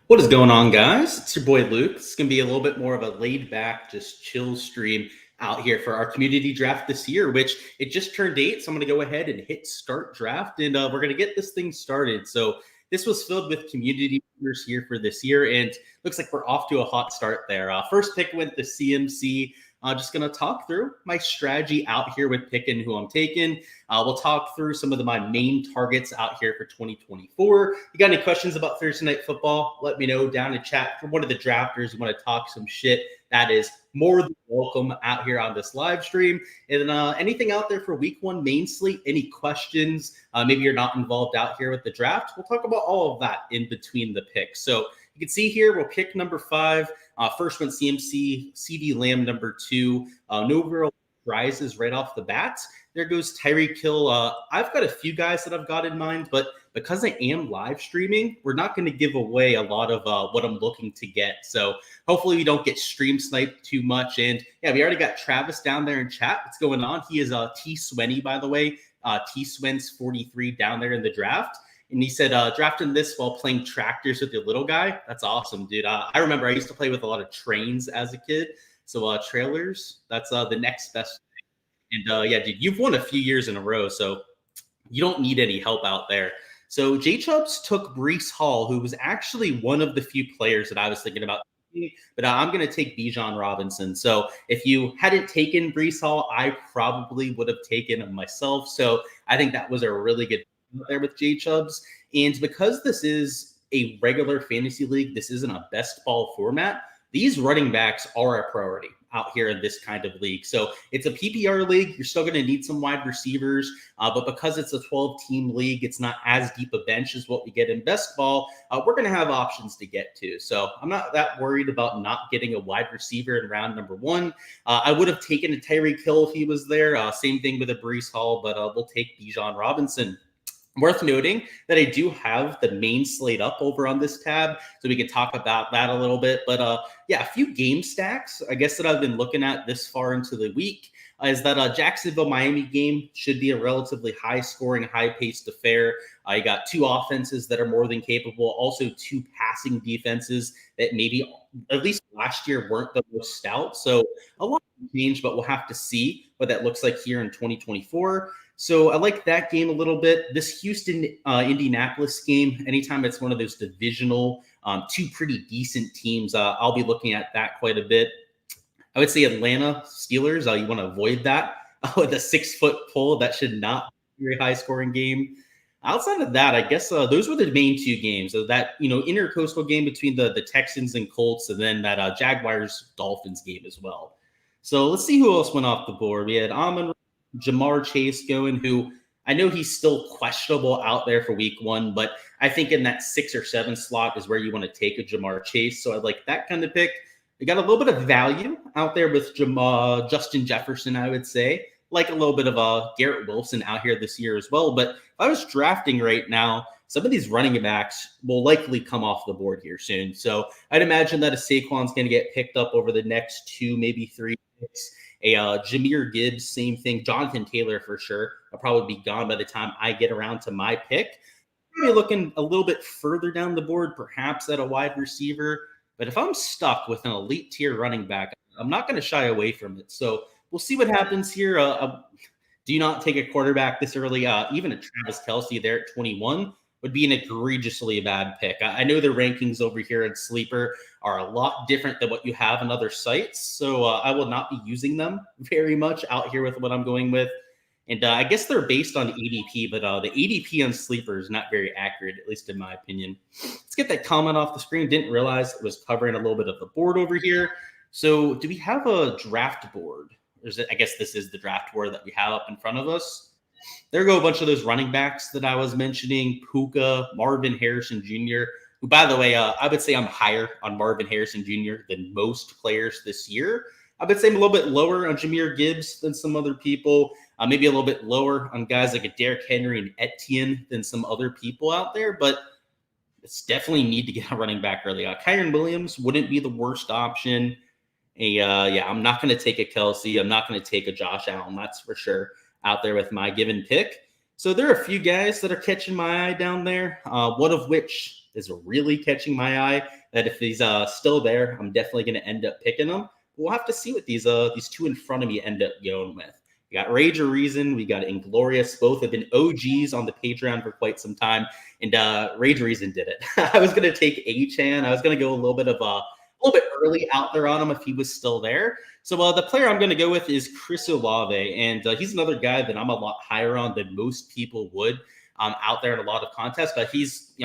What is going on, guys? It's your boy Luke. It's going to be a little bit more of a laid back, just chill stream out here for our community draft this year, which it just turned 8. So I'm going to go ahead and hit start draft, and we're going to get this thing started. So this was filled with community members here for this year, and looks like we're off to a hot start there. First pick went to CMC. Just going to talk through my strategy out here with picking who I'm taking. We'll talk through some of my main targets out here for 2024. You got any questions about Thursday Night Football? Let me know down in chat. For one of the drafters who want to talk some shit, that is more than welcome out here on this live stream. And anything out there for week 1 main slate, any questions? Maybe you're not involved out here with the draft. We'll talk about all of that in between the picks. So you can see here, we'll pick number 5. First one, CMC, CD Lamb, number 2. No real surprises right off the bat. There goes Tyreek Hill. I've got a few guys that I've got in mind, but because I am live streaming, we're not going to give away a lot of what I'm looking to get. So hopefully we don't get stream sniped too much. And yeah, we already got Travis down there in chat. What's going on? He is T Swenny, by the way. T Swen's 43 down there in the draft. And he said, drafting this while playing tractors with your little guy. That's awesome, dude. I remember I used to play with a lot of trains as a kid. So trailers, that's the next best thing. And yeah, dude, you've won a few years in a row, so you don't need any help out there. So J-Chubbs took Breece Hall, who was actually one of the few players that I was thinking about. But I'm going to take Bijan Robinson. So if you hadn't taken Breece Hall, I probably would have taken him myself. So I think that was a really good there with J-Chubbs. And because this is a regular fantasy league, this isn't a best ball format, these running backs are a priority out here in this kind of league. So it's a PPR league. You're still going to need some wide receivers, but because it's a 12-team league, it's not as deep a bench as what we get in best ball. We're going to have options to get to. So I'm not that worried about not getting a wide receiver in round number 1. I would have taken a Tyreek Hill if he was there. Same thing with a Breece Hall, but we'll take Bijan Robinson. Worth noting that I do have the main slate up over on this tab, so we can talk about that a little bit. But yeah, a few game stacks, I guess, that I've been looking at this far into the week is that Jacksonville-Miami game should be a relatively high-scoring, high-paced affair. You got 2 offenses that are more than capable, also 2 passing defenses that maybe, at least last year, weren't the most stout. So a lot of change, but we'll have to see what that looks like here in 2024. So I like that game a little bit. This Houston-Indianapolis game, anytime it's one of those divisional, 2 pretty decent teams, I'll be looking at that quite a bit. I would say Atlanta Steelers, you want to avoid that with a 6-foot pole. That should not be a very high-scoring game. Outside of that, I guess those were the main 2 games. So that, intercoastal game between the Texans and Colts, and then that Jaguars-Dolphins game as well. So let's see who else went off the board. We had Jamar Chase going, who I know he's still questionable out there for week 1, but I think in that 6 or 7 slot is where you want to take a Jamar Chase. So I'd like that kind of pick. We got a little bit of value out there with Justin Jefferson, I would say. Like a little bit of Garrett Wilson out here this year as well. But if I was drafting right now, some of these running backs will likely come off the board here soon. So I'd imagine that a Saquon's going to get picked up over the next 2, maybe 3 picks. Jahmyr Gibbs, same thing. Jonathan Taylor for sure. I'll probably be gone by the time I get around to my pick. Maybe looking a little bit further down the board, perhaps at a wide receiver. But if I'm stuck with an elite tier running back, I'm not going to shy away from it. So we'll see what happens here. Do not take a quarterback this early. Even a Travis Kelce there at 21 would be an egregiously bad pick. I know the rankings over here at Sleeper are a lot different than what you have on other sites, so I will not be using them very much out here with what I'm going with. And I guess they're based on ADP, but the ADP on Sleeper is not very accurate, at least in my opinion. Let's get that comment off the screen. Didn't realize it was covering a little bit of the board over here. So do we have a draft board? I guess this is the draft board that we have up in front of us. There go a bunch of those running backs that I was mentioning, Puka, Marvin Harrison Jr., who, by the way, I would say I'm higher on Marvin Harrison Jr. than most players this year. I would say I'm a little bit lower on Jahmyr Gibbs than some other people, maybe a little bit lower on guys like a Derrick Henry and Etienne than some other people out there, but it's definitely need to get a running back early. Kyren Williams wouldn't be the worst option. Yeah, I'm not going to take a Kelce. I'm not going to take a Josh Allen, that's for sure, out there with my given pick. So there are a few guys that are catching my eye down there, one of which is really catching my eye. That if he's still there, I'm definitely going to end up picking him. We'll have to see what these two in front of me end up going with. We got Rage or Reason. We got Inglorious. Both have been OGs on the Patreon for quite some time. And Rage Reason did it. I was going to take A-Chan. I was going to go a little bit early out there on him if he was still there. So the player I'm going to go with is Chris Olave. And he's another guy that I'm a lot higher on than most people would out there in a lot of contests. But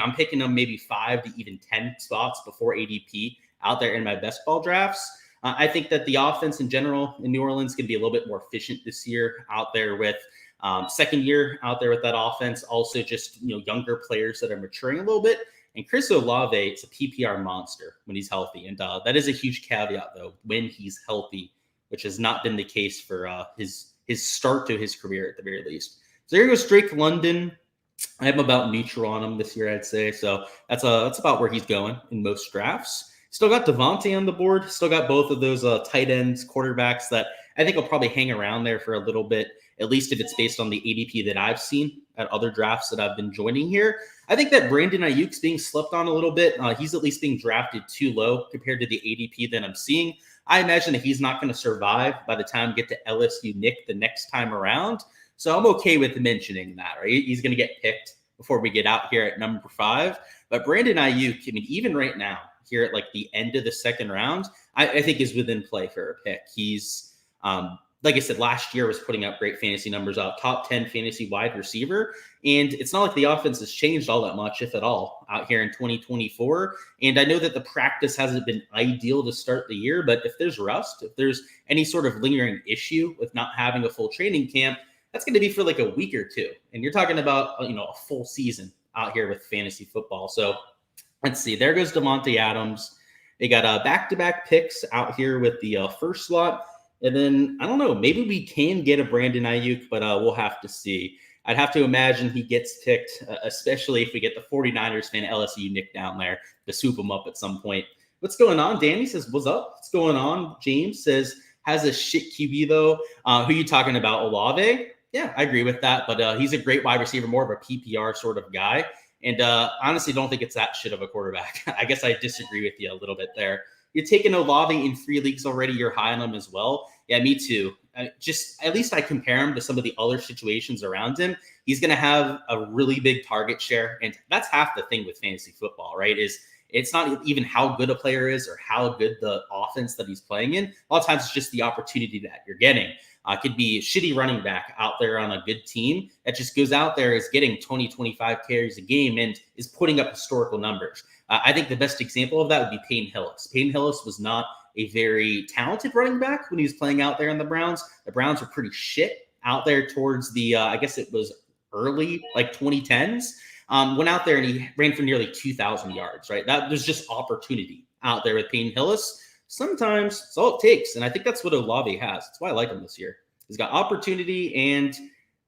I'm picking him maybe 5 to even 10 spots before ADP out there in my best ball drafts. I think that the offense in general in New Orleans can be a little bit more efficient this year out there with second year out there with that offense. Also just, younger players that are maturing a little bit. And Chris Olave is a PPR monster when he's healthy. And that is a huge caveat, though, when he's healthy, which has not been the case for his start to his career at the very least. So there goes Drake London. I'm about neutral on him this year, I'd say. So that's about where he's going in most drafts. Still got Devontae on the board. Still got both of those tight ends, quarterbacks that I think will probably hang around there for a little bit, at least if it's based on the ADP that I've seen at other drafts that I've been joining here. I think that Brandon Ayuk's being slept on a little bit. He's at least being drafted too low compared to the ADP that I'm seeing. I imagine that he's not going to survive by the time we get to LSU Nick the next time around. So I'm okay with mentioning that, right? He's going to get picked before we get out here at number 5. But Brandon Ayuk, even right now, here at like the end of the second round, I think is within play for a pick. He's, like I said, last year was putting up great fantasy numbers out, top 10 fantasy wide receiver. And it's not like the offense has changed all that much, if at all, out here in 2024. And I know that the practice hasn't been ideal to start the year, but if there's rust, if there's any sort of lingering issue with not having a full training camp, that's going to be for like a week or two. And you're talking about, a full season out here with fantasy football. So let's see. There goes Devontae Adams. They got back-to-back picks out here with the first slot. And then, I don't know, maybe we can get a Brandon Ayuk, but we'll have to see. I'd have to imagine he gets picked, especially if we get the 49ers fan LSU Nick down there to swoop him up at some point. What's going on? Danny says, what's up? What's going on? James says, has a shit QB, though. Who are you talking about, Olave? Yeah, I agree with that, but he's a great wide receiver, more of a PPR sort of guy. And honestly, don't think it's that shit of a quarterback. I guess I disagree with you a little bit there. You're taking Olave in 3 leagues already. You're high on him as well. Yeah, me too. Just at least I compare him to some of the other situations around him. He's going to have a really big target share. And that's half the thing with fantasy football, right? Is it's not even how good a player is or how good the offense that he's playing in. A lot of times it's just the opportunity that you're getting. Could be a shitty running back out there on a good team that just goes out there, is getting 20, 25 carries a game and is putting up historical numbers. I think the best example of that would be Payne Hillis. Payne Hillis was not a very talented running back when he was playing out there in the Browns. The Browns were pretty shit out there towards the, I guess it was early, like 2010s. Went out there and he ran for nearly 2,000 yards, right? There's just opportunity out there with Payne Hillis. Sometimes it's all it takes. And I think that's what Olave has. That's why I like him this year. He's got opportunity, and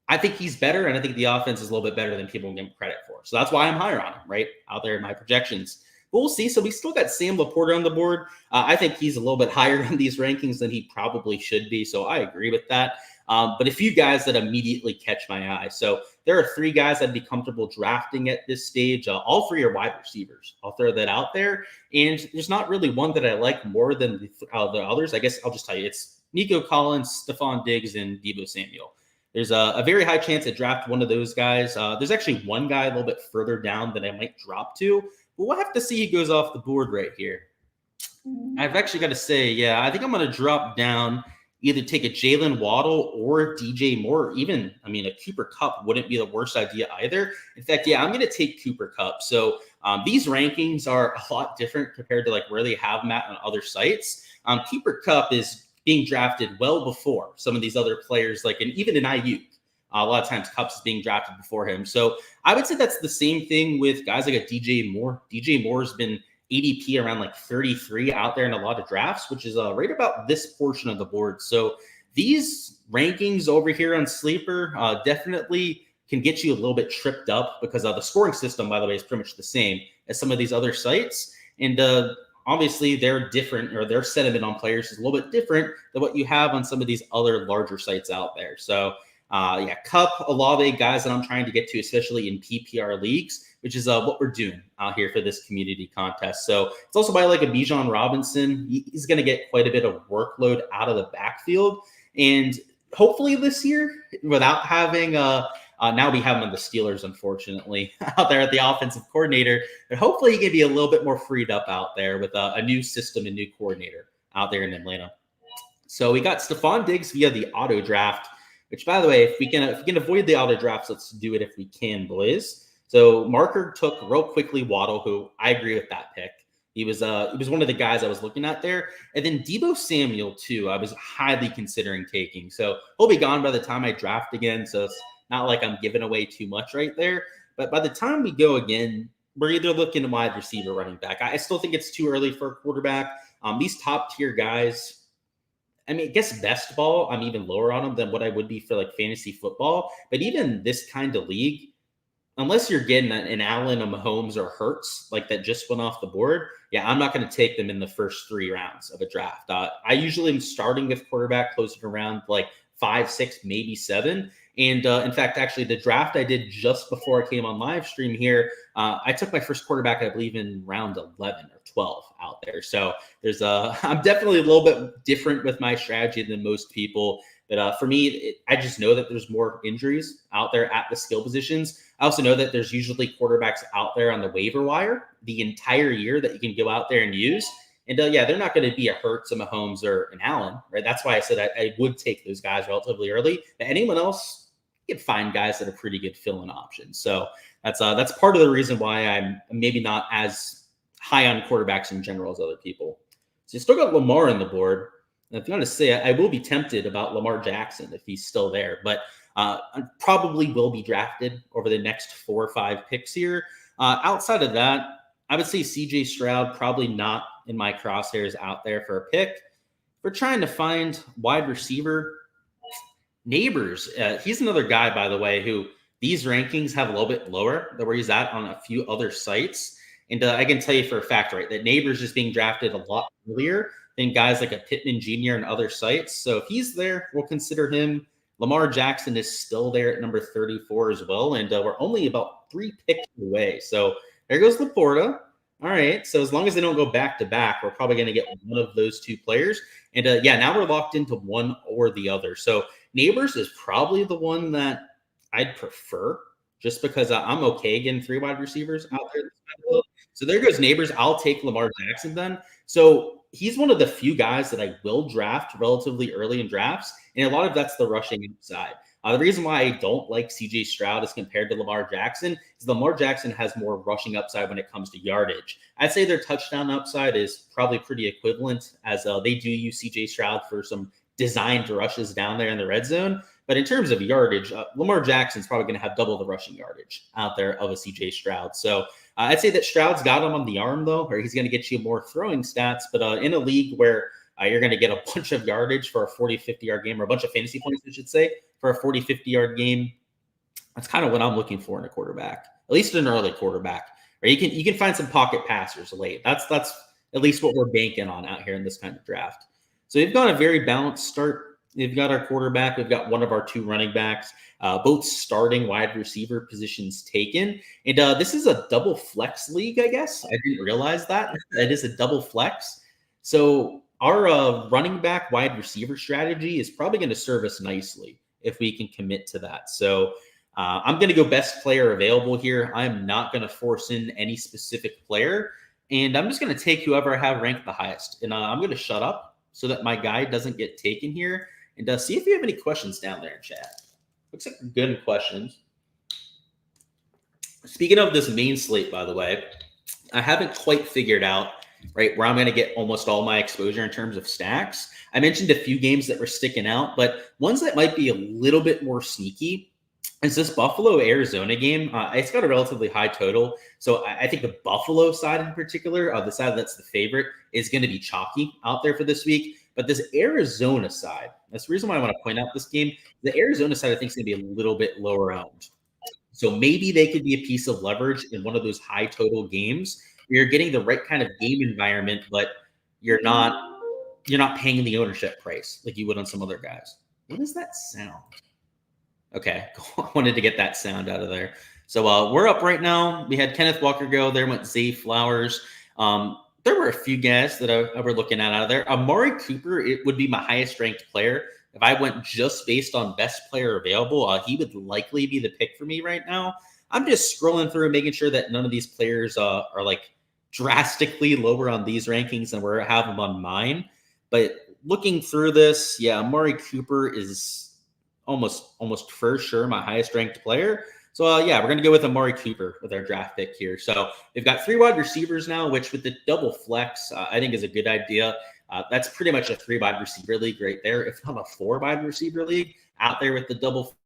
I think he's better. And I think the offense is a little bit better than people give him credit for. So that's why I'm higher on him, right? Out there in my projections. But we'll see. So we still got Sam Laporta on the board. I think he's a little bit higher in these rankings than he probably should be. So I agree with that. But a few guys that immediately catch my eye. So there are 3 guys I'd be comfortable drafting at this stage. All 3 are wide receivers. I'll throw that out there. And there's not really one that I like more than the others. I guess I'll just tell you, it's Nico Collins, Stephon Diggs, and Deebo Samuel. There's a very high chance I draft one of those guys. There's actually one guy a little bit further down that I might drop to. But we'll have to see who goes off the board right here. I've actually got to say, yeah, I think I'm going to drop down, either take a Jalen Waddle or DJ Moore, or even, a Cooper Kupp wouldn't be the worst idea either. In fact, yeah, I'm going to take Cooper Kupp. So these rankings are a lot different compared to like where they have them at on other sites. Cooper Kupp is being drafted well before some of these other players, like, and even in IU. A lot of times Kupp's is being drafted before him. So I would say that's the same thing with guys like a DJ Moore. DJ Moore's been ADP around like 33 out there in a lot of drafts, which is right about this portion of the board. So these rankings over here on Sleeper definitely can get you a little bit tripped up because the scoring system, by the way, is pretty much the same as some of these other sites. And obviously they're different, or their sentiment on players is a little bit different than what you have on some of these other larger sites out there. So yeah, Kupp, Olave, guys that I'm trying to get to, especially in PPR leagues. which is what we're doing out here for this community contest. So it's also by like a Bijan Robinson. He's going to get quite a bit of workload out of the backfield. And hopefully this year, without having now we have him on the Steelers, unfortunately, out there at the offensive coordinator. But hopefully he can be a little bit more freed up out there with a new system and new coordinator out there in Atlanta. So we got Stephon Diggs via the auto draft, which, by the way, if we can avoid the auto drafts, let's do it if we can, boys. So Marker took real quickly Waddle, who I agree with that pick. He was one of the guys I was looking at there. And then Deebo Samuel, too, I was highly considering taking. So he'll be gone by the time I draft again. So it's not like I'm giving away too much right there. But by the time we go again, we're either looking at wide receiver, running back. I still think it's too early for a quarterback. These top tier guys, I mean, I guess best ball, I'm even lower on them than what I would be for like fantasy football. But even this kind of league, unless you're getting an Allen, a Mahomes, or Hurts like that just went off the board, yeah, I'm not going to take them in the first 3 rounds of a draft. I usually am starting with quarterback closer to around like 5, 6, maybe 7. And in fact, actually, the draft I did just before I came on live stream here, I took my first quarterback, I believe, in round 11 or 12 out there. So I'm definitely a little bit different with my strategy than most people. But for me, I just know that there's more injuries out there at the skill positions. I also know that there's usually quarterbacks out there on the waiver wire the entire year that you can go out there and use. And yeah, they're not going to be a Hurts, a Mahomes, or an Allen, right? That's why I said I would take those guys relatively early. But anyone else, you can find guys that are pretty good fill-in options. So that's part of the reason why I'm maybe not as high on quarterbacks in general as other people. So you still got Lamar on the board. And if you want to say, I will be tempted about Lamar Jackson if he's still there, but probably will be drafted over the next 4 or 5 picks here. Outside of that, I would say CJ Stroud, probably not in my crosshairs out there for a pick. We're trying to find wide receiver. Neighbors, he's another guy, by the way, who these rankings have a little bit lower than where he's at on a few other sites. And I can tell you for a fact, right, that Neighbors is being drafted a lot earlier than guys like a Pittman Jr. and other sites. So if he's there, we'll consider him. Lamar Jackson is still there at number 34 as well. And we're only about 3 picks away. So there goes Laporta. All right. So as long as they don't go back to back, we're probably going to get one of those 2 players. And yeah, now we're locked into one or the other. So Neighbors is probably the one that I'd prefer just because I'm okay getting 3 wide receivers out there. So there goes Neighbors. I'll take Lamar Jackson then. So he's one of the few guys that I will draft relatively early in drafts. And a lot of that's the rushing inside. The reason why I don't like CJ Stroud as compared to Lamar Jackson is Lamar Jackson has more rushing upside when it comes to yardage. I'd say their touchdown upside is probably pretty equivalent as they do use CJ Stroud for some designed rushes down there in the red zone. But in terms of yardage, Lamar Jackson's probably going to have double the rushing yardage out there of a CJ Stroud. So I'd say that Stroud's got him on the arm, though, or he's going to get you more throwing stats. But in a league where you're going to get a bunch of yardage for a 40, 50-yard game, or a bunch of fantasy points, I should say, for a 40, 50-yard game, that's kind of what I'm looking for in a quarterback, at least an early quarterback. Or you can find some pocket passers late. That's at least what we're banking on out here in this kind of draft. So we've got a very balanced start. We've got our quarterback. We've got one of our 2 running backs, both starting wide receiver positions taken. And this is a double flex league, I guess. I didn't realize that. It is a double flex. So our running back wide receiver strategy is probably going to serve us nicely if we can commit to that. So I'm going to go best player available here. I'm not going to force in any specific player. And I'm just going to take whoever I have ranked the highest. And I'm going to shut up so that my guy doesn't get taken here. And see if you have any questions down there in chat. Looks like good questions. Speaking of this main slate, by the way, I haven't quite figured out right where I'm going to get almost all my exposure in terms of stacks. I mentioned a few games that were sticking out, but ones that might be a little bit more sneaky is this Buffalo-Arizona game. It's got a relatively high total. So I think the Buffalo side in particular, the side that's the favorite, is going to be chalky out there for this week. But this Arizona side, that's the reason why I want to point out this game. The Arizona side, I think, is going to be a little bit lower owned. So maybe they could be a piece of leverage in one of those high total games where you're getting the right kind of game environment, but you're not paying the ownership price like you would on some other guys. What is that sound? Okay, I wanted to get that sound out of there. So we're up right now. We had Kenneth Walker go. There went Zay Flowers. There were a few guys that I were looking at out of there. Amari Cooper, it would be my highest ranked player. If I went just based on best player available, he would likely be the pick for me right now. I'm just scrolling through, making sure that none of these players are like drastically lower on these rankings than where I have them on mine. But looking through this, yeah, Amari Cooper is almost for sure my highest ranked player. So yeah, we're going to go with Amari Cooper with our draft pick here. So we've got 3 wide receivers now, which with the double flex, I think is a good idea. That's pretty much a 3 wide receiver league right there, if not a 4 wide receiver league out there with the double.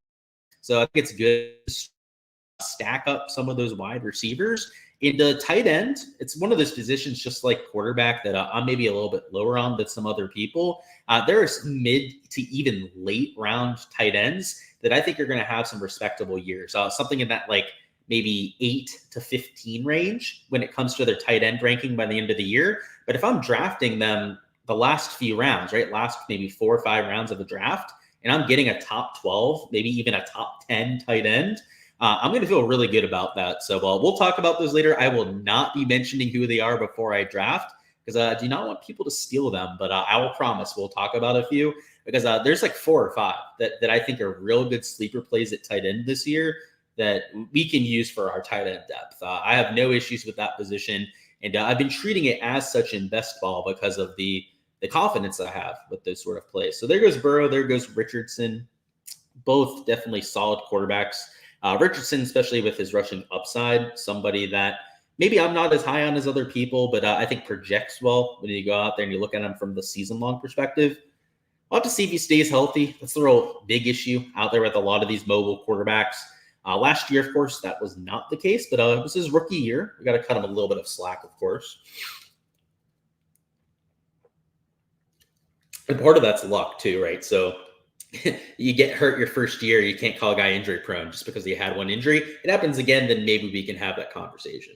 So I think it's good to stack up some of those wide receivers. In the tight end, it's one of those positions, just like quarterback, that I'm maybe a little bit lower on than some other people. There's mid to even late round tight ends that I think are going to have some respectable years. Something in that like maybe 8 to 15 range when it comes to their tight end ranking by the end of the year. But if I'm drafting them the last few rounds, right, last maybe 4 or 5 rounds of the draft, and I'm getting a top 12, maybe even a top 10 tight end, I'm going to feel really good about that. So we'll talk about those later. I will not be mentioning who they are before I draft because I do not want people to steal them. But I will promise we'll talk about a few because there's like 4 or 5 that I think are real good sleeper plays at tight end this year that we can use for our tight end depth. I have no issues with that position. And I've been treating it as such in best ball because of the confidence I have with those sort of plays. So there goes Burrow. There goes Richardson. Both definitely solid quarterbacks. Richardson, especially with his rushing upside, somebody that maybe I'm not as high on as other people, but I think projects well when you go out there and you look at him from the season-long perspective. We'll have to see if he stays healthy. That's the real big issue out there with a lot of these mobile quarterbacks. Last year, of course, that was not the case, but it was his rookie year. We got to cut him a little bit of slack, of course. And part of that's luck too, right? So you get hurt your first year, you can't call a guy injury prone just because he had one injury. It happens again, then maybe we can have that conversation.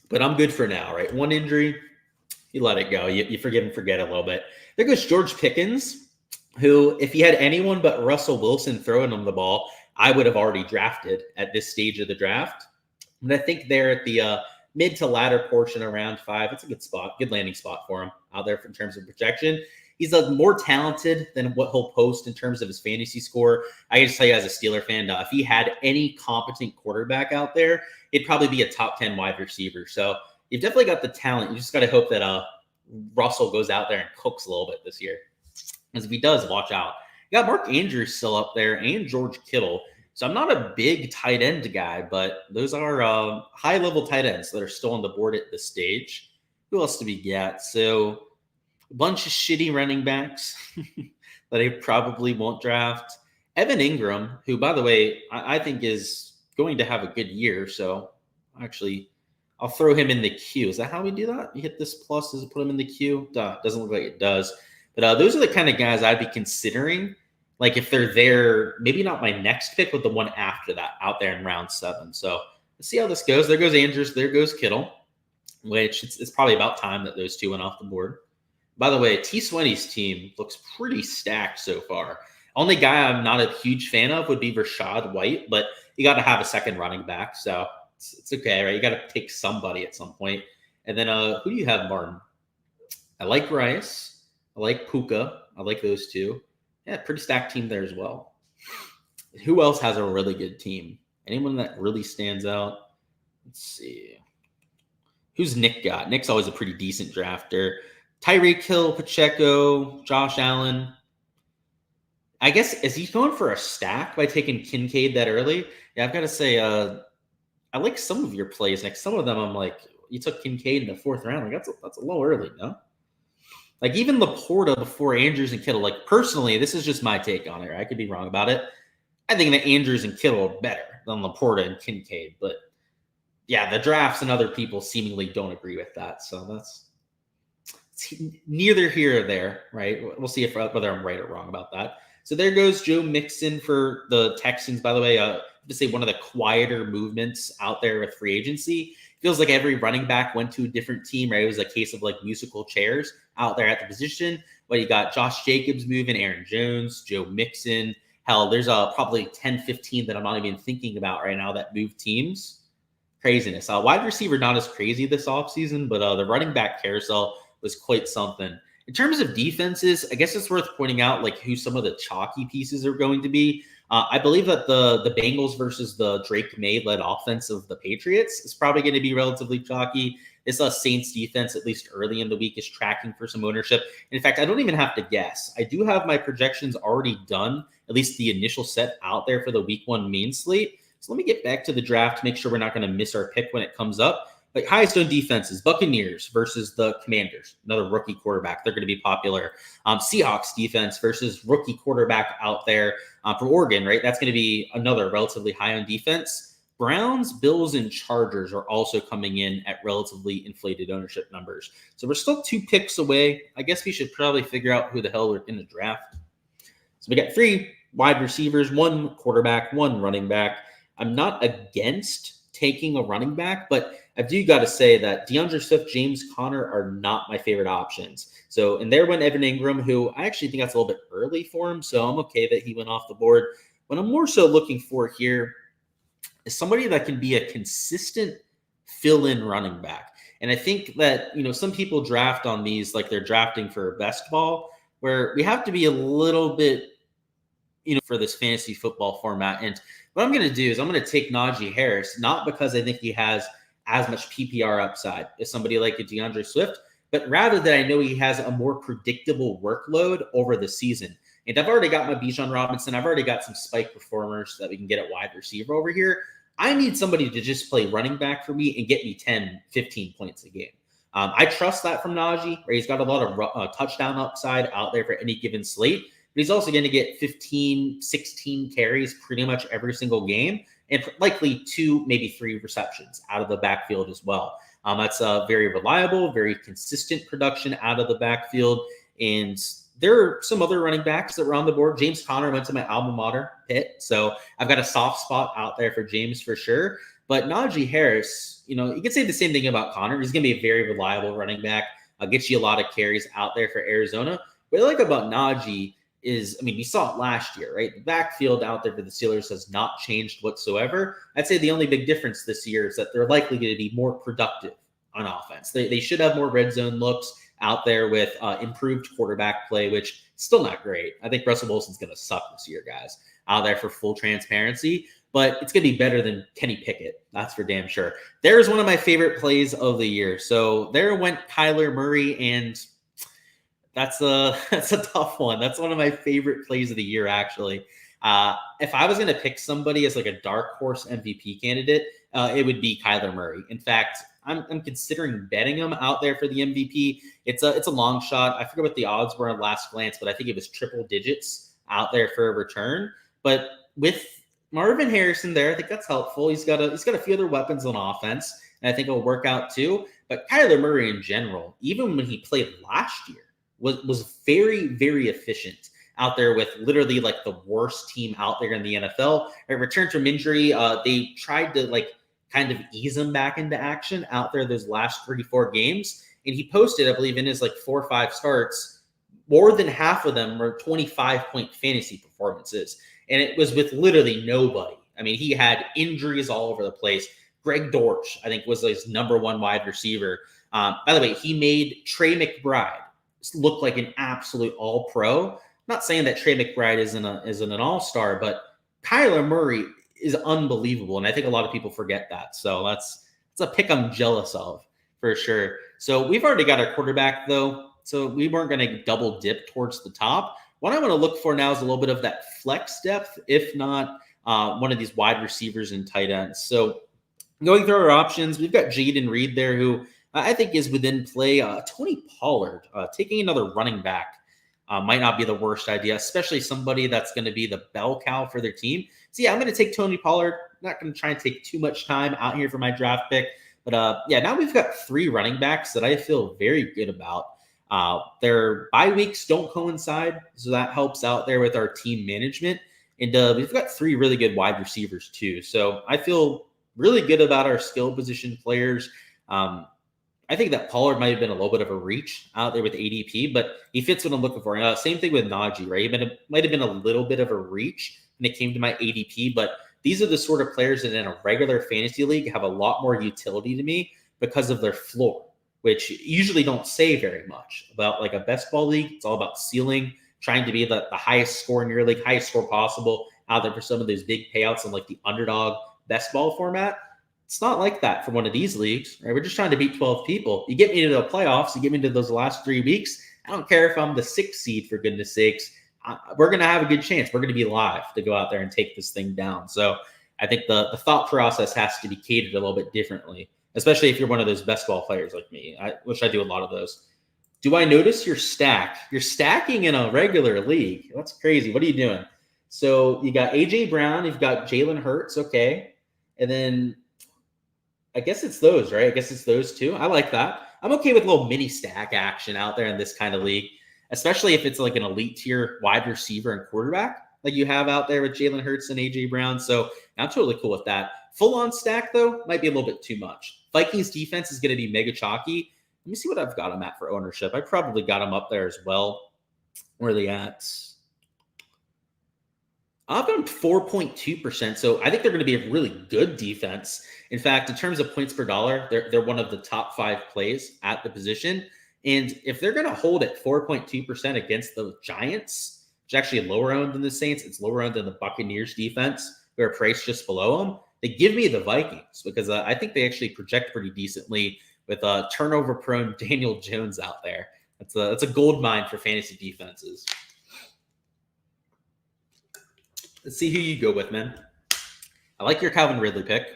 But I'm good for now, right? One injury, you let it go. You forgive and forget a little bit. There goes George Pickens, who, if he had anyone but Russell Wilson throwing him the ball, I would have already drafted at this stage of the draft. And I think there at the mid to latter portion of round 5, it's a good spot, good landing spot for him out there in terms of projection. He's more talented than what he'll post in terms of his fantasy score. I can just tell you as a Steeler fan, if he had any competent quarterback out there, it'd probably be a top 10 wide receiver. So you've definitely got the talent. You just got to hope that Russell goes out there and cooks a little bit this year. Because if he does, watch out. You got Mark Andrews still up there and George Kittle. So I'm not a big tight end guy, but those are high-level tight ends that are still on the board at this stage. Who else do we get? So a bunch of shitty running backs that I probably won't draft. Evan Ingram, who, by the way, I think is going to have a good year. So actually, I'll throw him in the queue. Is that how we do that? You hit this plus, does it put him in the queue? Doesn't look like it does. But those are the kind of guys I'd be considering. Like if they're there, maybe not my next pick, but the one after that out there in round 7. So let's see how this goes. There goes Andrews. There goes Kittle, which it's probably about time that those two went off the board. By the way, T. Swinney's team looks pretty stacked so far. Only guy I'm not a huge fan of would be Rashad White, but you got to have a second running back. So it's okay, right? You got to take somebody at some point. And then who do you have, Martin? I like Rice. I like Puka. I like those two. Yeah, pretty stacked team there as well. Who else has a really good team? Anyone that really stands out? Let's see. Who's Nick got? Nick's always a pretty decent drafter. Tyreek Hill, Pacheco, Josh Allen. I guess, is he going for a stack by taking Kincaid that early? Yeah, I've got to say, I like some of your plays, Nick. Some of them I'm like, you took Kincaid in the 4th round. Like that's a little early, no? Like even Laporta before Andrews and Kittle, like personally, this is just my take on it. Right? I could be wrong about it. I think that Andrews and Kittle are better than Laporta and Kincaid. But yeah, the drafts and other people seemingly don't agree with that. So that's neither here or there, right? We'll see whether I'm right or wrong about that. So there goes Joe Mixon for the Texans, by the way. To say one of the quieter movements out there with free agency. Feels like every running back went to a different team, right? It was a case of like musical chairs out there at the position. But you got Josh Jacobs moving, Aaron Jones, Joe Mixon, Hell, there's probably 10, 15 that I'm not even thinking about right now that move teams. Craziness. Wide receiver, not as crazy this offseason, but the running back carousel was quite something. In terms of defenses, I guess it's worth pointing out like who some of the chalky pieces are going to be. I believe that the Bengals versus the Drake May-led offense of the Patriots is probably going to be relatively chalky. This Saints defense, at least early in the week, is tracking for some ownership. In fact, I don't even have to guess. I do have my projections already done, at least the initial set out there for the week 1 main slate. So let me get back to the draft to make sure we're not going to miss our pick when it comes up. Like highest owned defenses, Buccaneers versus the Commanders, another rookie quarterback. They're going to be popular. Seahawks defense versus rookie quarterback out there from Oregon, right? That's going to be another relatively high owned defense. Browns, Bills, and Chargers are also coming in at relatively inflated ownership numbers. So we're still 2 picks away. I guess we should probably figure out who the hell we're in the draft. So we got 3 wide receivers, 1 quarterback, 1 running back. I'm not against taking a running back, but I do got to say that DeAndre Swift, James Conner are not my favorite options. So, and there went Evan Ingram, who I actually think that's a little bit early for him. So I'm okay that he went off the board. What I'm more so looking for here is somebody that can be a consistent fill-in running back. And I think that, some people draft on these like they're drafting for best ball, where we have to be a little bit, for this fantasy football format. And what I'm going to do is I'm going to take Najee Harris, not because I think he has as much PPR upside as somebody like a DeAndre Swift, but rather that I know he has a more predictable workload over the season. And I've already got my Bijan Robinson. I've already got some spike performers that we can get at wide receiver over here. I need somebody to just play running back for me and get me 10, 15 points a game. I trust that from Najee, where he's got a lot of touchdown upside out there for any given slate. But he's also going to get 15, 16 carries pretty much every single game, and likely 2, maybe 3 receptions out of the backfield as well. That's very reliable, very consistent production out of the backfield. And there are some other running backs that were on the board. James Conner went to my alma mater, Pitt. So I've got a soft spot out there for James for sure. But Najee Harris, you could say the same thing about Conner. He's going to be a very reliable running back. Gets you a lot of carries out there for Arizona. What I like about Najee is, you saw it last year, right? The backfield out there for the Steelers has not changed whatsoever. I'd say the only big difference this year is that they're likely going to be more productive on offense. They should have more red zone looks out there with improved quarterback play, which is still not great. I think Russell Wilson's going to suck this year, guys, out there for full transparency. But it's going to be better than Kenny Pickett. That's for damn sure. There's one of my favorite plays of the year. So there went Kyler Murray, and that's a tough one. That's one of my favorite plays of the year, actually. If I was going to pick somebody as like a dark horse MVP candidate, it would be Kyler Murray. In fact, I'm considering betting him out there for the MVP. It's a long shot. I forget what the odds were at last glance, but I think it was triple digits out there for a return. But with Marvin Harrison there, I think that's helpful. He's got a few other weapons on offense, and I think it'll work out too. But Kyler Murray in general, even when he played last year, was very, very efficient out there with literally like the worst team out there in the NFL. Returned from injury, they tried to kind of ease him back into action out there those last 34 games. And he posted, I believe, in his 4 or 5 starts, more than half of them were 25-point fantasy performances. And it was with literally nobody. He had injuries all over the place. Greg Dortch, I think, was his number 1 wide receiver. By the way, he made Trey McBride look like an absolute all-pro. Not saying that Trey McBride isn't an all-star, but Kyler Murray is unbelievable, and I think a lot of people forget that. So that's a pick I'm jealous of for sure. So we've already got our quarterback, though, so we weren't going to double dip towards the top. What I want to look for now is a little bit of that flex depth, if not one of these wide receivers and tight ends. So going through our options, we've got Jaden Reed there, who I think is within play. Tony Pollard, taking another running back might not be the worst idea, especially somebody that's going to be the bell cow for their team. So yeah, I'm going to take Tony Pollard. Not going to try and take too much time out here for my draft pick. But yeah, now we've got 3 running backs that I feel very good about. Their bye weeks don't coincide, so that helps out there with our team management. And we've got 3 really good wide receivers too. So I feel really good about our skill position players. I I think that Pollard might have been a little bit of a reach out there with ADP, but he fits what I'm looking for. Same thing with Najee, right? He might have been a little bit of a reach when it came to my ADP, but these are the sort of players that in a regular fantasy league have a lot more utility to me because of their floor, which usually don't say very much about like a best ball league. It's all about ceiling, trying to be the highest score in your league, highest score possible out there for some of those big payouts in like the underdog best ball format. It's not like that for one of these leagues, right? We're just trying to beat 12 people. You get me into the playoffs, you get me into those last 3 weeks. I don't care if I'm the 6th seed, for goodness sakes. We're going to have a good chance. We're going to be live to go out there and take this thing down. So I think the thought process has to be catered a little bit differently, especially if you're one of those best ball players like me, which I do a lot of those. Do I notice you're stacked? You're stacking in a regular league. That's crazy. What are you doing? So you got A.J. Brown. You've got Jalen Hurts. Okay. And then I guess it's those, right? I guess it's those two. I like that. I'm okay with a little mini stack action out there in this kind of league, especially if it's like an elite tier wide receiver and quarterback like you have out there with Jalen Hurts and A.J. Brown. So I'm totally cool with that. Full on stack, though, might be a little bit too much. Vikings defense is going to be mega chalky. Let me see what I've got them at for ownership. I probably got them up there as well. Where are they at? I've got them 4.2%. So I think they're going to be a really good defense. In fact, in terms of points per dollar, they're one of the top 5 plays at the position. And if they're going to hold at 4.2% against the Giants, which is actually lower owned than the Saints, it's lower owned than the Buccaneers defense, who are priced just below them. They give me the Vikings because I think they actually project pretty decently with a turnover-prone Daniel Jones out there. That's a gold mine for fantasy defenses. Let's see who you go with, man. I like your Calvin Ridley pick,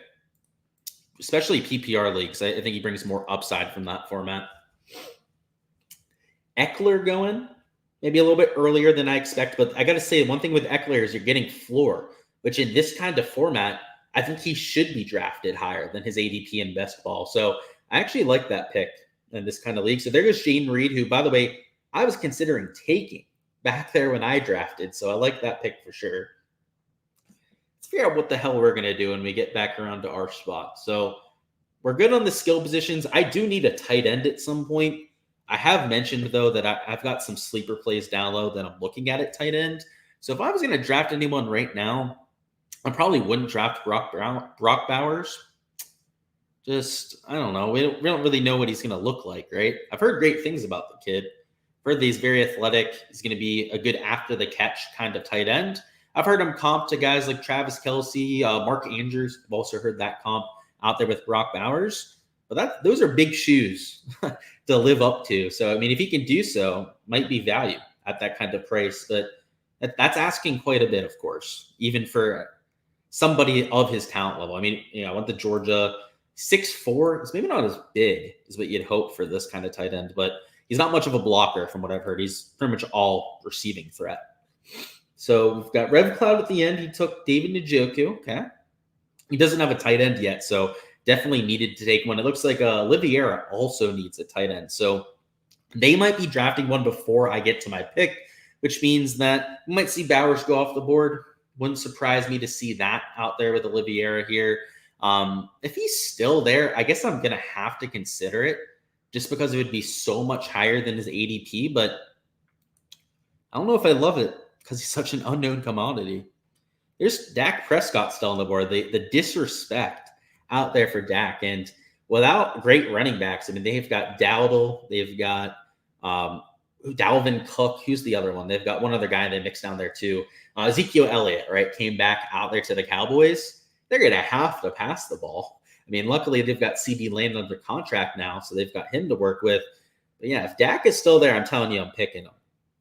especially PPR leagues. I think he brings more upside from that format. Eckler going maybe a little bit earlier than I expect, but I got to say one thing with Eckler is you're getting floor, which in this kind of format, I think he should be drafted higher than his ADP in best ball. So I actually like that pick in this kind of league. So there goes Jayden Reed, who, by the way, I was considering taking back there when I drafted. So I like that pick for sure. Let's figure out what the hell we're going to do when we get back around to our spot. So we're good on the skill positions. I do need a tight end at some point. I have mentioned, though, that I've got some sleeper plays down low that I'm looking at tight end. So if I was going to draft anyone right now, I probably wouldn't draft Brock Bowers. I don't know. We don't really know what he's going to look like, right? I've heard great things about the kid. I've heard that he's very athletic. He's going to be a good after-the-catch kind of tight end. I've heard him comp to guys like Travis Kelce, Mark Andrews. I've also heard that comp out there with Brock Bowers. But those are big shoes to live up to. So, I mean, if he can do so, might be value at that kind of price. But that's asking quite a bit, of course, even for somebody of his talent level. I mean, I went to Georgia. 6'4" is maybe not as big as what you'd hope for this kind of tight end, but he's not much of a blocker from what I've heard. He's pretty much all receiving threat. So we've got Rev Cloud at the end. He took David Njoku. Okay. He doesn't have a tight end yet, so definitely needed to take one. It looks like Oliveira also needs a tight end. So they might be drafting one before I get to my pick, which means that we might see Bowers go off the board. Wouldn't surprise me to see that out there with Oliveira here. If he's still there, I guess I'm going to have to consider it just because it would be so much higher than his ADP, but I don't know if I love it because he's such an unknown commodity. There's Dak Prescott still on the board. The disrespect out there for Dak, and without great running backs, I mean, they've got Dowdle, they've got Dalvin Cook. Who's the other one? They've got one other guy they mixed down there too. Ezekiel Elliott, right, came back out there to the Cowboys. They're going to have to pass the ball. I mean, luckily they've got CeeDee Lamb under contract now, so they've got him to work with. But yeah, if Dak is still there, I'm telling you, I'm picking him.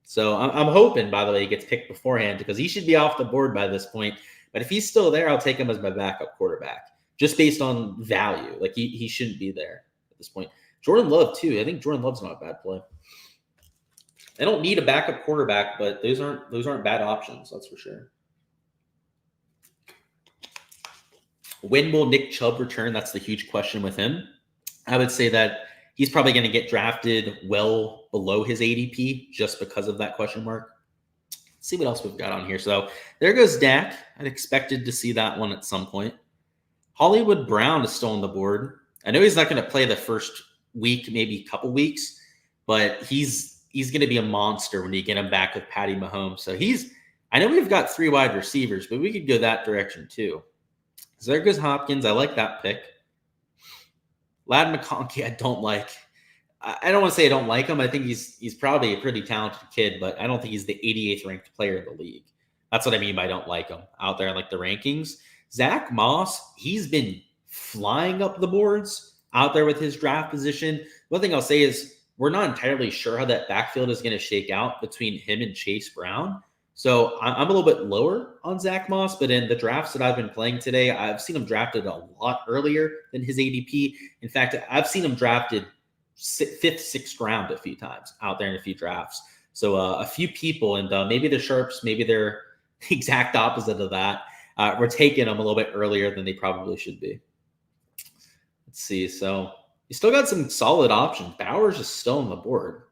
So I'm hoping, by the way, he gets picked beforehand because he should be off the board by this point. But if he's still there, I'll take him as my backup quarterback, just based on value. Like he shouldn't be there at this point. Jordan Love too. I think Jordan Love's not a bad play. I don't need a backup quarterback, but those aren't bad options. That's for sure. When will Nick Chubb return? That's the huge question with him. I would say that he's probably going to get drafted well below his ADP just because of that question mark. Let's see what else we've got on here. So there goes Dak. I'd expected to see that one at some point. Hollywood Brown is still on the board. I know he's not going to play the first week, maybe a couple weeks, but he's going to be a monster when you get him back with Patty Mahomes. So I know we've got 3 wide receivers, but we could go that direction too. So there goes Hopkins. I like that pick. Lad McConkey, I don't like. I don't want to say I don't like him. I think he's probably a pretty talented kid, but I don't think he's the 88th ranked player in the league. That's what I mean by I don't like him out there in like the rankings. Zach Moss, he's been flying up the boards out there with his draft position. One thing I'll say is we're not entirely sure how that backfield is going to shake out between him and Chase Brown. So I'm a little bit lower on Zach Moss, but in the drafts that I've been playing today, I've seen him drafted a lot earlier than his ADP. In fact, I've seen him drafted 5th, 6th round a few times out there in a few drafts. So a few people, and maybe the Sharps, maybe they're the exact opposite of that. We're taking them a little bit earlier than they probably should be. Let's see. So you still got some solid options. Bowers is still on the board.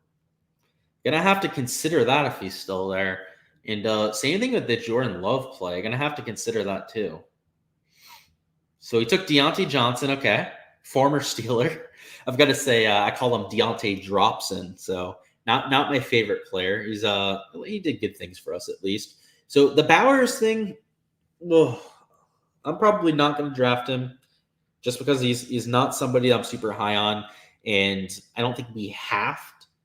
Gonna have to consider that if he's still there. And same thing with the Jordan Love play. Gonna have to consider that too. So he took Deontay Johnson. Okay, former Steeler. I've got to say I call him Deontay Dropson. So not my favorite player. He did good things for us at least. So the Bowers thing, I'm probably not going to draft him just because he's not somebody I'm super high on, and I don't think we have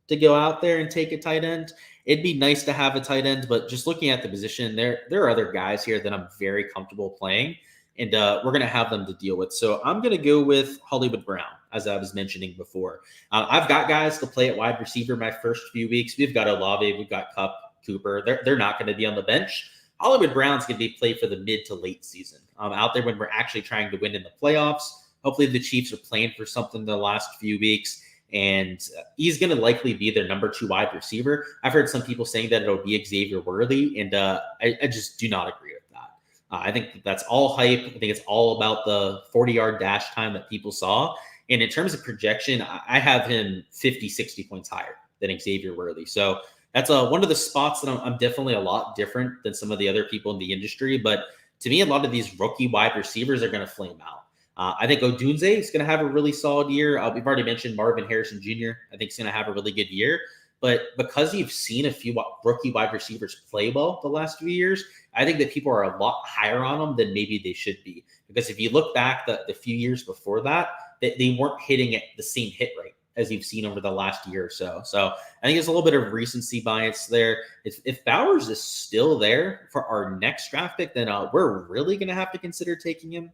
to go out there and take a tight end. It'd be nice to have a tight end, but just looking at the position, there are other guys here that I'm very comfortable playing, and we're going to have them to deal with. So I'm going to go with Hollywood Brown, as I was mentioning before. I've got guys to play at wide receiver my first few weeks. We've got Olave, we've got Kupp, Cooper. They're not going to be on the bench. Hollywood Brown's going to be played for the mid to late season. Out there when we're actually trying to win in the playoffs. Hopefully the Chiefs are playing for something the last few weeks, and he's going to likely be their number 2 wide receiver. I've heard some people saying that it'll be Xavier Worthy, and I just do not agree with that. I think that's all hype. I think it's all about the 40-yard dash time that people saw. And in terms of projection, I have him 50, 60 points higher than Xavier Worthy. So that's one of the spots that I'm definitely a lot different than some of the other people in the industry. But to me, a lot of these rookie wide receivers are going to flame out. I think Odunze is going to have a really solid year. We've already mentioned Marvin Harrison Jr. I think he's going to have a really good year. But because you've seen a few rookie wide receivers play well the last few years, I think that people are a lot higher on them than maybe they should be. Because if you look back the few years before that, they weren't hitting at the same hit rate as you've seen over the last year or so. So I think there's a little bit of recency bias there. If Bowers is still there for our next draft pick, then we're really going to have to consider taking him.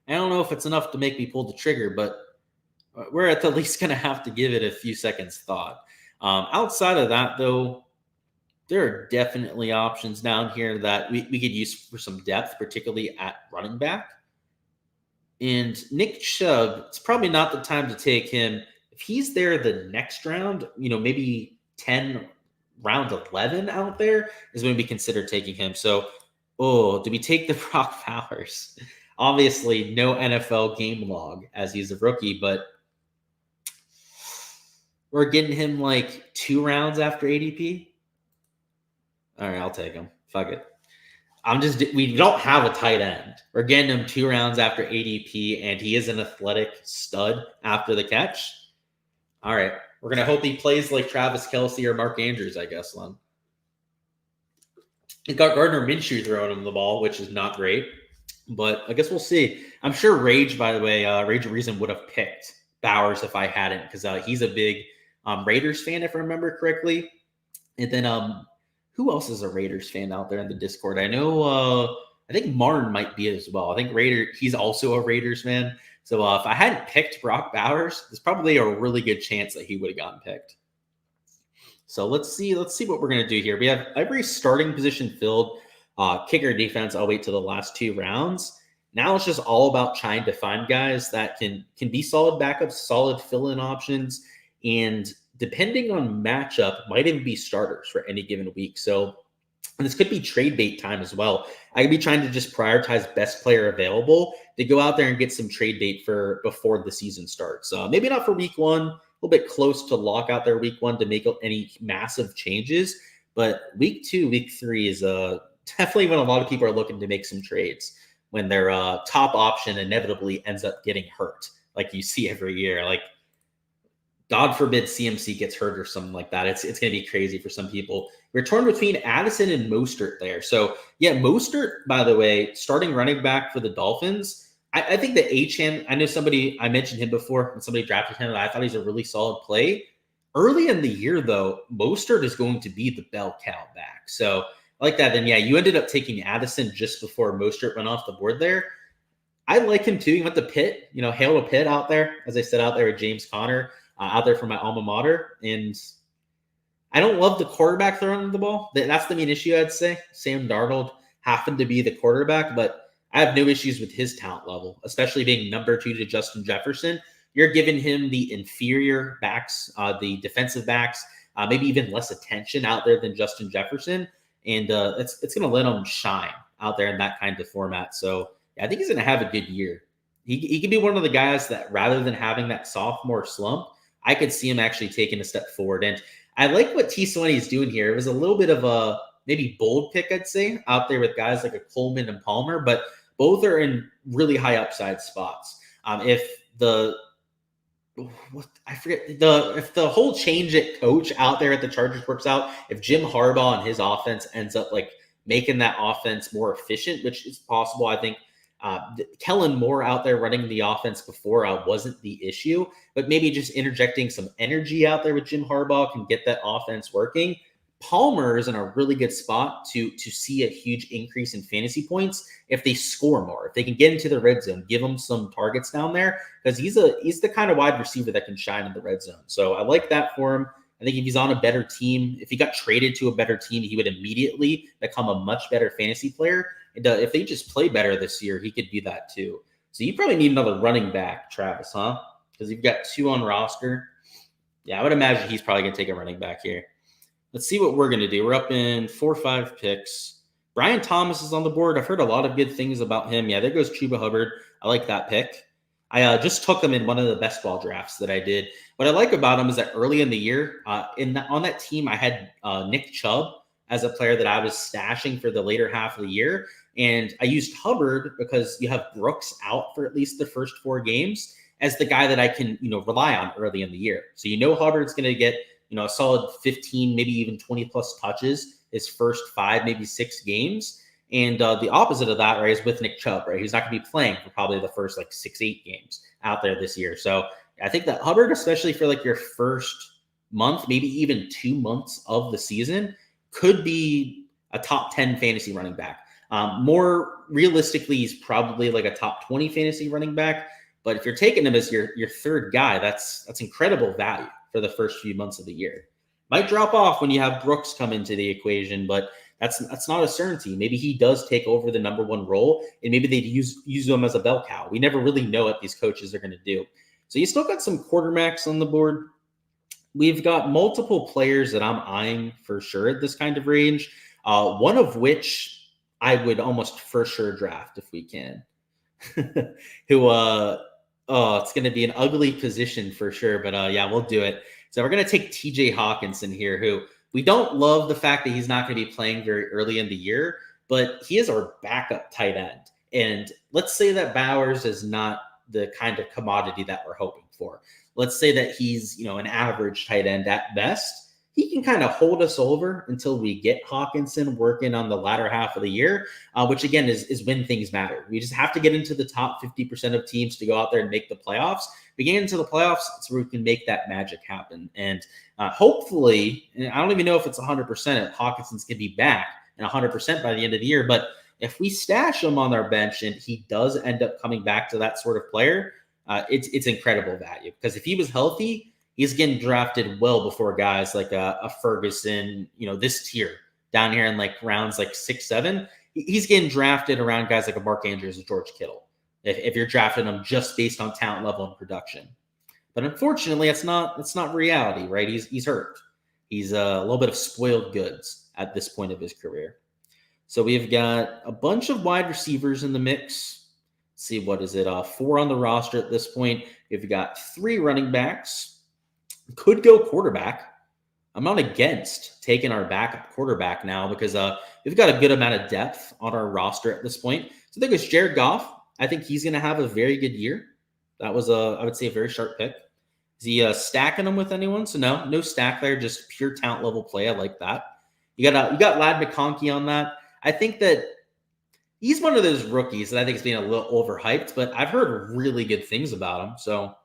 I don't know if it's enough to make me pull the trigger, but we're at the least going to have to give it a few seconds thought. Outside of that, though, there are definitely options down here that we could use for some depth, particularly at running back. And Nick Chubb, it's probably not the time to take him. If he's there the next round, maybe 10, round 11 out there is when we consider taking him. So, do we take the Brock Bowers? Obviously, no NFL game log as he's a rookie, but we're getting him like 2 rounds after ADP. All right, I'll take him. Fuck it. We don't have a tight end. We're getting him 2 rounds after ADP, and he is an athletic stud after the catch. All right, we're going to hope he plays like Travis Kelce or Mark Andrews, I guess, Len. He's got Gardner Minshew throwing him the ball, which is not great, but I guess we'll see. I'm sure Rage, by the way, Rage of Reason would have picked Bowers if I hadn't, because he's a big Raiders fan, if I remember correctly. And then who else is a Raiders fan out there in the Discord? I know, I think Martin might be as well. I think he's also a Raiders fan. So if I hadn't picked Brock Bowers, there's probably a really good chance that he would have gotten picked. So let's see what we're going to do here. We have every starting position filled. Kicker defense, I'll wait till the last 2 rounds. Now it's just all about trying to find guys that can be solid backups, solid fill-in options, and depending on matchup, might even be starters for any given week. So, and this could be trade bait time as well. I could be trying to just prioritize best player available to go out there and get some trade bait for before the season starts. Maybe not for week 1, a little bit close to lock out their week 1 to make any massive changes. But week 2, week 3 is definitely when a lot of people are looking to make some trades, when their top option inevitably ends up getting hurt, like you see every year. Like, God forbid CMC gets hurt or something like that. It's going to be crazy for some people. We're torn between Addison and Mostert there. So yeah, Mostert, by the way, starting running back for the Dolphins. I think that Achane, I know I mentioned him before when somebody drafted him. I thought he's a really solid play. Early in the year, though, Mostert is going to be the bell cow back. So I like that. And yeah, you ended up taking Addison just before Mostert went off the board there. I like him too. He went to Pitt, hail to Pitt out there, as I said, out there with James Conner, out there for my alma mater. And I don't love the quarterback throwing the ball. That's the main issue, I'd say. Sam Darnold happened to be the quarterback, but I have no issues with his talent level, especially being number 2 to Justin Jefferson. You're giving him the inferior backs, the defensive backs, maybe even less attention out there than Justin Jefferson. And it's going to let him shine out there in that kind of format. So yeah, I think he's going to have a good year. He could be one of the guys that rather than having that sophomore slump, I could see him actually taking a step forward. And I like what T. Swaney is doing here. It was a little bit of a maybe bold pick, I'd say, out there with guys like a Coleman and Palmer, but both are in really high upside spots. If the whole change at coach out there at the Chargers works out, if Jim Harbaugh and his offense ends up like making that offense more efficient, which is possible, I think Kellen Moore out there running the offense before wasn't the issue, but maybe just interjecting some energy out there with Jim Harbaugh can get that offense working. Palmer is in a really good spot to see a huge increase in fantasy points if they score more, if they can get into the red zone, give him some targets down there, because he's the kind of wide receiver that can shine in the red zone. So I like that for him. I think if he's on a better team, if he got traded to a better team, he would immediately become a much better fantasy player. And if they just play better this year, he could do that too. So you probably need another running back, Travis, huh? Because you've got 2 on roster. Yeah, I would imagine he's probably going to take a running back here. Let's see what we're going to do. We're up in 4 or 5 picks. Brian Thomas is on the board. I've heard a lot of good things about him. Yeah, there goes Chuba Hubbard. I like that pick. I just took him in one of the best ball drafts that I did. What I like about him is that early in the year, on that team, I had Nick Chubb as a player that I was stashing for the later half of the year. And I used Hubbard because you have Brooks out for at least the first 4 games as the guy that I can, rely on early in the year. So Hubbard's going to get a solid 15, maybe even 20 plus touches his first 5, maybe 6 games. And the opposite of that, right, is with Nick Chubb, right? He's not going to be playing for probably the first 6, 8 games out there this year. So I think that Hubbard, especially for your first month, maybe even 2 months of the season, could be a top 10 fantasy running back. More realistically, he's probably a top 20 fantasy running back. But if you're taking him as your third guy, that's incredible value for the first few months of the year. Might drop off when you have Brooks come into the equation, but that's not a certainty. Maybe he does take over the number 1 role, and maybe they use him as a bell cow. We never really know what these coaches are going to do. So you still got some quarterbacks on the board. We've got multiple players that I'm eyeing for sure at this kind of range, one of which I would almost for sure draft if we can. It's going to be an ugly position for sure, but yeah, we'll do it. So we're going to take TJ Hawkinson here, who we don't love the fact that he's not going to be playing very early in the year, but he is our backup tight end. And let's say that Bowers is not the kind of commodity that we're hoping for. Let's say that he's, an average tight end at best. He can kind of hold us over until we get Hawkinson working on the latter half of the year, which again is when things matter. We just have to get into the top 50% of teams to go out there and make the playoffs. We get into the playoffs, it's where we can make that magic happen. And hopefully, and I don't even know if it's 100% if Hawkinson's going to be back and 100% by the end of the year, but if we stash him on our bench and he does end up coming back to that sort of player, it's incredible value. Because if he was healthy, he's getting drafted well before guys like a Ferguson, this tier down here in rounds 6, 7. He's getting drafted around guys like a Mark Andrews or George Kittle. If you're drafting them just based on talent level and production. But unfortunately, it's not reality, right? He's hurt. He's a little bit of spoiled goods at this point of his career. So we've got a bunch of wide receivers in the mix. Let's see, what is it? 4 on the roster at this point. We've got 3 running backs. Could go quarterback. I'm not against taking our backup quarterback now because we've got a good amount of depth on our roster at this point. So I think it's Jared Goff. I think he's going to have a very good year. That was I would say, a very sharp pick. Is he stacking them with anyone? So no stack there, just pure talent level play. I like that. You got Lad McConkey on that. I think that he's one of those rookies that I think is being a little overhyped, but I've heard really good things about him. So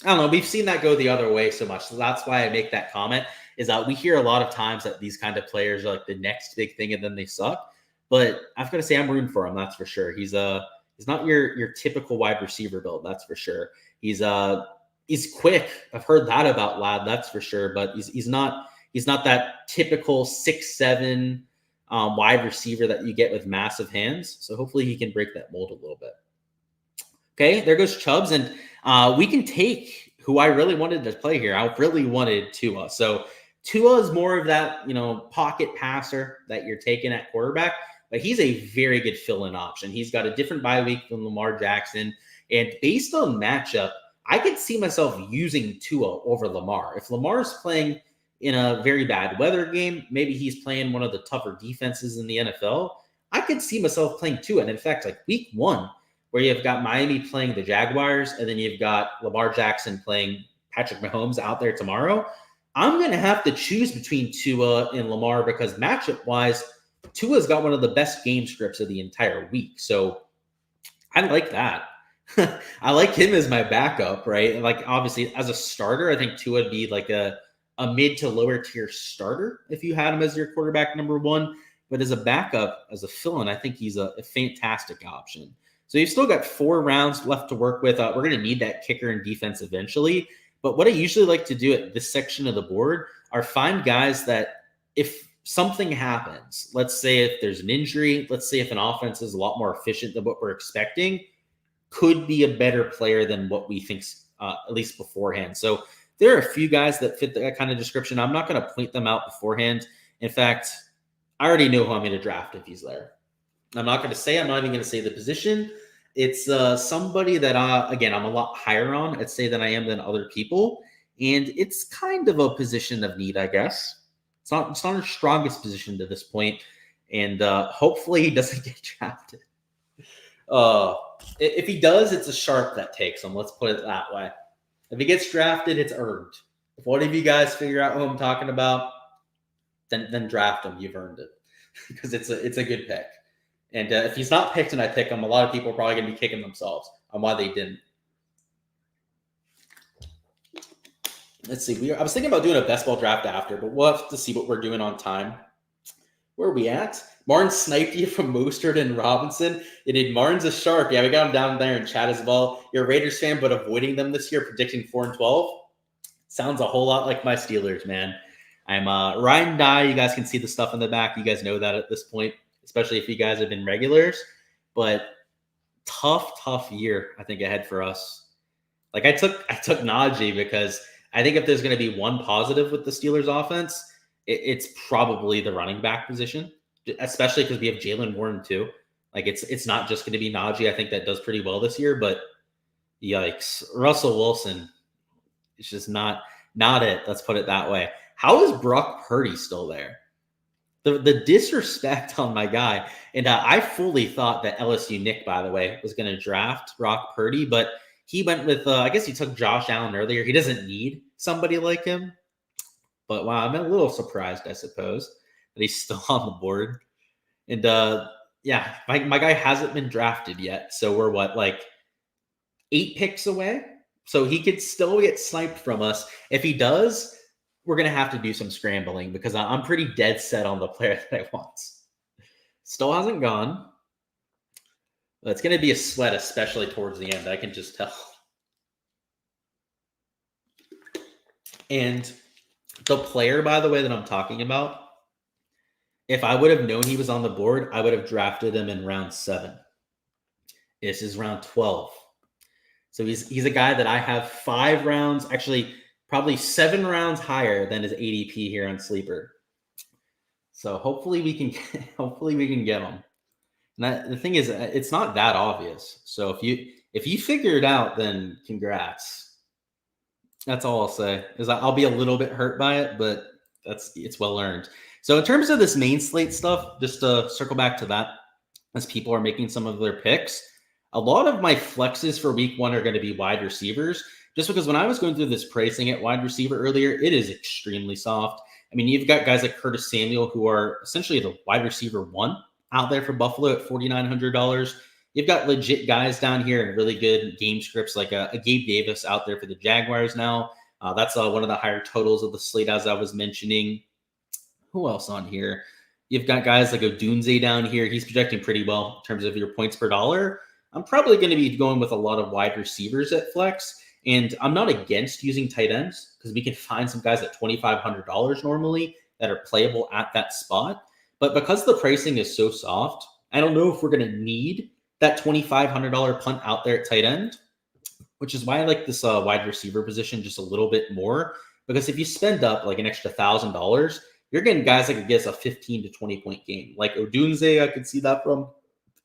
I don't know. We've seen that go the other way so much. So that's why I make that comment, is that we hear a lot of times that these kind of players are like the next big thing and then they suck. But I've got to say I'm rooting for him. That's for sure. He's not your typical wide receiver build. That's for sure. He's quick. I've heard that about Lad. That's for sure. But he's not that typical 6'7" wide receiver that you get with massive hands. So hopefully he can break that mold a little bit. Okay, there goes Chubbs. And we can take who I really wanted to play here. I really wanted Tua. So Tua is more of that, pocket passer that you're taking at quarterback, but he's a very good fill-in option. He's got a different bye week than Lamar Jackson. And based on matchup, I could see myself using Tua over Lamar. If Lamar's playing in a very bad weather game, maybe he's playing one of the tougher defenses in the NFL, I could see myself playing Tua. And in fact, like week 1, where you've got Miami playing the Jaguars, and then you've got Lamar Jackson playing Patrick Mahomes out there tomorrow, I'm going to have to choose between Tua and Lamar because matchup-wise, Tua's got one of the best game scripts of the entire week. So I like that. I like him as my backup, right? Like, obviously, as a starter, I think Tua would be like a mid to lower tier starter if you had him as your quarterback number 1. But as a backup, as a fill-in, I think he's a fantastic option. So you've still got 4 rounds left to work with. We're going to need that kicker and defense eventually. But what I usually like to do at this section of the board are find guys that if something happens, let's say if there's an injury, let's say if an offense is a lot more efficient than what we're expecting, could be a better player than what we think, at least beforehand. So there are a few guys that fit that kind of description. I'm not going to point them out beforehand. In fact, I already know who I'm going to draft if he's there. I'm not even going to say the position. It's somebody that, again, I'm a lot higher on, I'd say, than I am than other people. And it's kind of a position of need, I guess. It's not our strongest position to this point. And hopefully he doesn't get drafted. If he does, it's a sharp that takes him. Let's put it that way. If he gets drafted, it's earned. If one of you guys figure out who I'm talking about, then draft him. You've earned it because it's a good pick. And if he's not picked and I pick him, a lot of people are probably going to be kicking themselves on why they didn't. Let's see. I was thinking about doing a best ball draft after, but we'll have to see what we're doing on time. Where are we at? Martin sniped you from Mostert and Robinson. Martin's a shark. Yeah, we got him down there in chat as well. You're a Raiders fan, but avoiding them this year, predicting 4-12. Sounds a whole lot like my Steelers, man. I'm Ryan Dye. You guys can see the stuff in the back. You guys know that at this point, especially if you guys have been regulars. But tough year, I think, ahead for us. Like I took Najee because I think if there's going to be one positive with the Steelers offense, it's probably the running back position, especially because we have Jalen Warren too. Like it's not just going to be Najee. I think that does pretty well this year, but yikes, Russell Wilson is just not it. Let's put it that way. How is Brock Purdy still there? The disrespect on my guy. And I fully thought that LSU Nick, by the way, was going to draft Brock Purdy, but he went with, I guess he took Josh Allen earlier. He doesn't need somebody like him. But wow, I'm a little surprised, I suppose, that he's still on the board. And yeah, my guy hasn't been drafted yet. So we're like 8 picks away? So he could still get sniped from us. If he does, we're going to have to do some scrambling because I'm pretty dead set on the player that I want. Still hasn't gone. But it's going to be a sweat, especially towards the end. I can just tell. And the player, by the way, that I'm talking about, if I would have known he was on the board, I would have drafted him in round 7. This is round 12. So he's a guy that I have 5 rounds, actually probably 7 rounds higher than his ADP here on Sleeper. So hopefully we can get him. And the thing is, it's not that obvious. So if you figure it out, then congrats. That's all I'll say. Is I'll be a little bit hurt by it, but it's well earned. So in terms of this main slate stuff, just to circle back to that, as people are making some of their picks, A lot of my flexes for week 1 are going to be wide receivers, just because when I was going through this pricing at wide receiver earlier, it is extremely soft. I mean, you've got guys like Curtis Samuel who are essentially the wide receiver 1 out there for Buffalo at $4,900. You've got legit guys down here and really good game scripts like a Gabe Davis out there for the Jaguars now. That's one of the higher totals of the slate, as I was mentioning. Who else on here? You've got guys like Odunze down here. He's projecting pretty well in terms of your points per dollar. I'm probably going to be going with a lot of wide receivers at flex. And I'm not against using tight ends because we can find some guys at $2,500 normally that are playable at that spot. But because the pricing is so soft, I don't know if we're going to need that $2,500 punt out there at tight end, which is why I like this wide receiver position just a little bit more. Because if you spend up like an extra $1,000, you're getting guys that could get us a 15 to 20 point game. Like Odunze, I could see that from,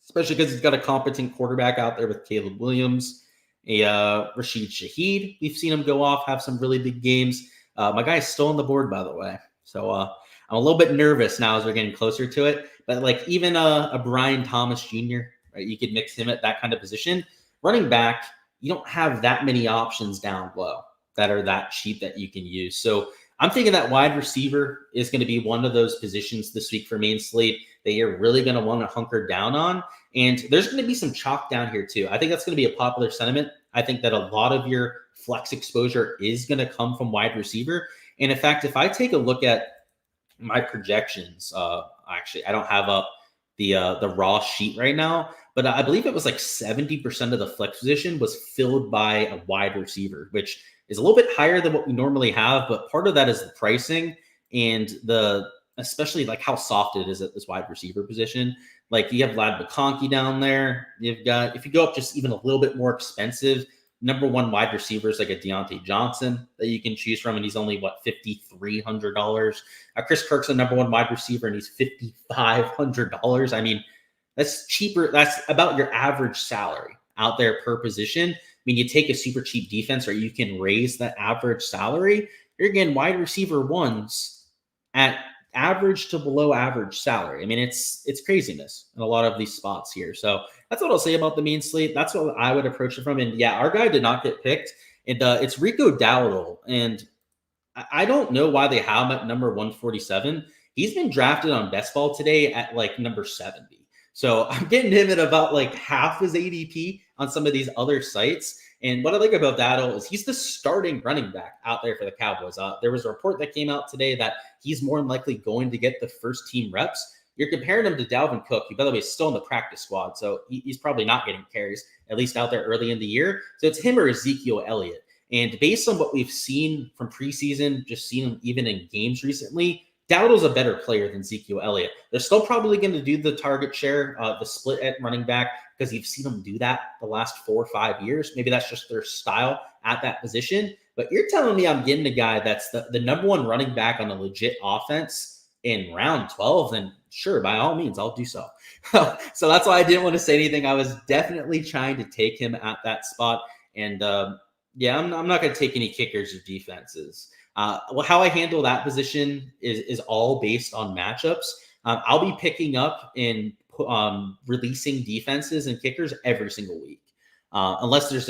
especially because he's got a competent quarterback out there with Caleb Williams. Rashid Shaheed, we've seen him go off, have some really big games. My guy's still on the board, by the way. So I'm a little bit nervous now as we're getting closer to it. But like even a Brian Thomas Jr., right? You could mix him at that kind of position. Running back, you don't have that many options down low that are that cheap that you can use. So I'm thinking that wide receiver is going to be one of those positions this week for main slate that you're really going to want to hunker down on. And there's going to be some chalk down here too. I think that's going to be a popular sentiment. I think that a lot of your flex exposure is going to come from wide receiver. And in fact, if I take a look at my projections, actually, I don't have up the raw sheet right now, but I believe it was like 70% of the flex position was filled by a wide receiver, which is a little bit higher than what we normally have. But part of that is the pricing and especially like how soft it is at this wide receiver position. Like you have Vlad McConkey down there. You've got, if you go up just even a little bit more expensive, number 1 wide receivers like a Deontay Johnson that you can choose from, and he's only $5,300. Chris Kirk's the number 1 wide receiver, and he's $5,500. I mean, that's cheaper. That's about your average salary out there per position. I mean, you take a super cheap defense, or you can raise that average salary. You're getting wide receiver 1s at average to below average salary. I mean, it's craziness in a lot of these spots here. So that's what I'll say about the main slate. That's what I would approach it from. And yeah, our guy did not get picked. And it's Rico Dowdle. And I don't know why they have him at number 147. He's been drafted on Best Ball today at like number 70. So I'm getting him at about like half his ADP on some of these other sites. And what I like about Dowdle is he's the starting running back out there for the Cowboys. There was a report that came out today that he's more than likely going to get the first team reps. You're comparing him to Dalvin Cook, who, by the way, is still in the practice squad. So he's probably not getting carries, at least out there early in the year. So it's him or Ezekiel Elliott. And based on what we've seen from preseason, just seen him even in games recently, Dowdle's a better player than Ezekiel Elliott. They're still probably going to do the target share, the split at running back, because you've seen them do that the last 4 or 5 years. Maybe that's just their style at that position. But you're telling me I'm getting a guy that's the number 1 running back on a legit offense in round 12, then sure, by all means, I'll do so. So that's why I didn't want to say anything. I was definitely trying to take him at that spot. And yeah, I'm not going to take any kickers or defenses. Well, how I handle that position is all based on matchups. I'll be picking up and releasing defenses and kickers every single week, unless there's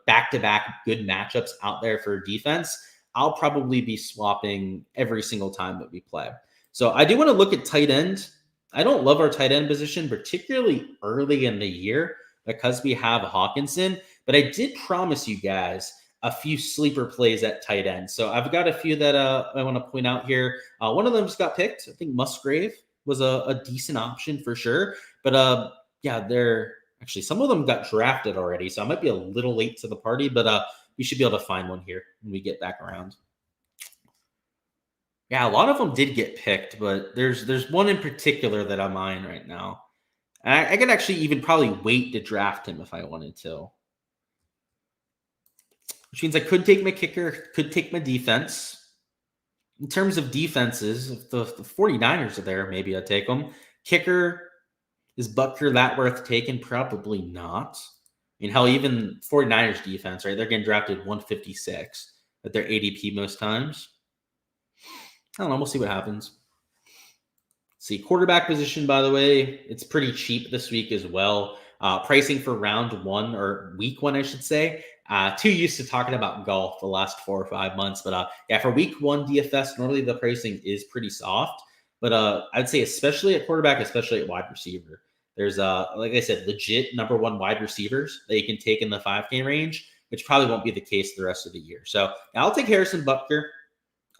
back-to-back good matchups out there for defense. I'll probably be swapping every single time that we play. So I do want to look at tight end. I don't love our tight end position, particularly early in the year, because we have Hawkinson. But I did promise you guys a few sleeper plays at tight end. So I've got a few that I want to point out here. One of them just got picked. I think Musgrave was a decent option for sure. But yeah, some of them got drafted already. So I might be a little late to the party, but we should be able to find one here when we get back around. Yeah, a lot of them did get picked, but there's one in particular that I'm eyeing right now. And I could actually even probably wait to draft him if I wanted to. Which means I could take my kicker, could take my defense. In terms of defenses, if the 49ers are there, maybe I'd take them. Kicker, is Butker that worth taking? Probably not. I mean, hell, even 49ers defense, right? They're getting drafted 156 at their ADP most times. I don't know. We'll see what happens. See, quarterback position, by the way, it's pretty cheap this week as well. pricing for round 1 or week 1, I should say. Too used to talking about golf the last 4 or 5 months, but yeah, for week 1 DFS, normally the pricing is pretty soft. But I'd say especially at quarterback, especially at wide receiver, there's like I said, legit number 1 wide receivers that you can take in the 5K range, which probably won't be the case the rest of the year. So I'll take Harrison Butker.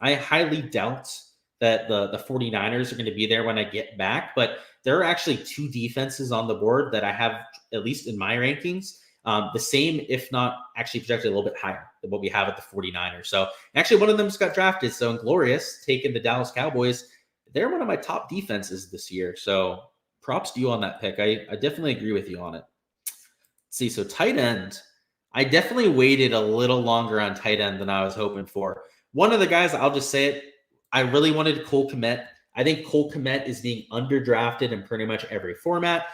I highly doubt that the 49ers are going to be there when I get back, but there are actually 2 defenses on the board that I have, at least in my rankings, the same, if not actually projected a little bit higher than what we have at the 49ers. So actually one of them just got drafted. So Inglorious taking the Dallas Cowboys. They're one of my top defenses this year. So props to you on that pick. I definitely agree with you on it. Let's see, so tight end. I definitely waited a little longer on tight end than I was hoping for. One of the guys, I'll just say it, I really wanted Cole Kmet. I think Cole Kmet is being underdrafted in pretty much every format.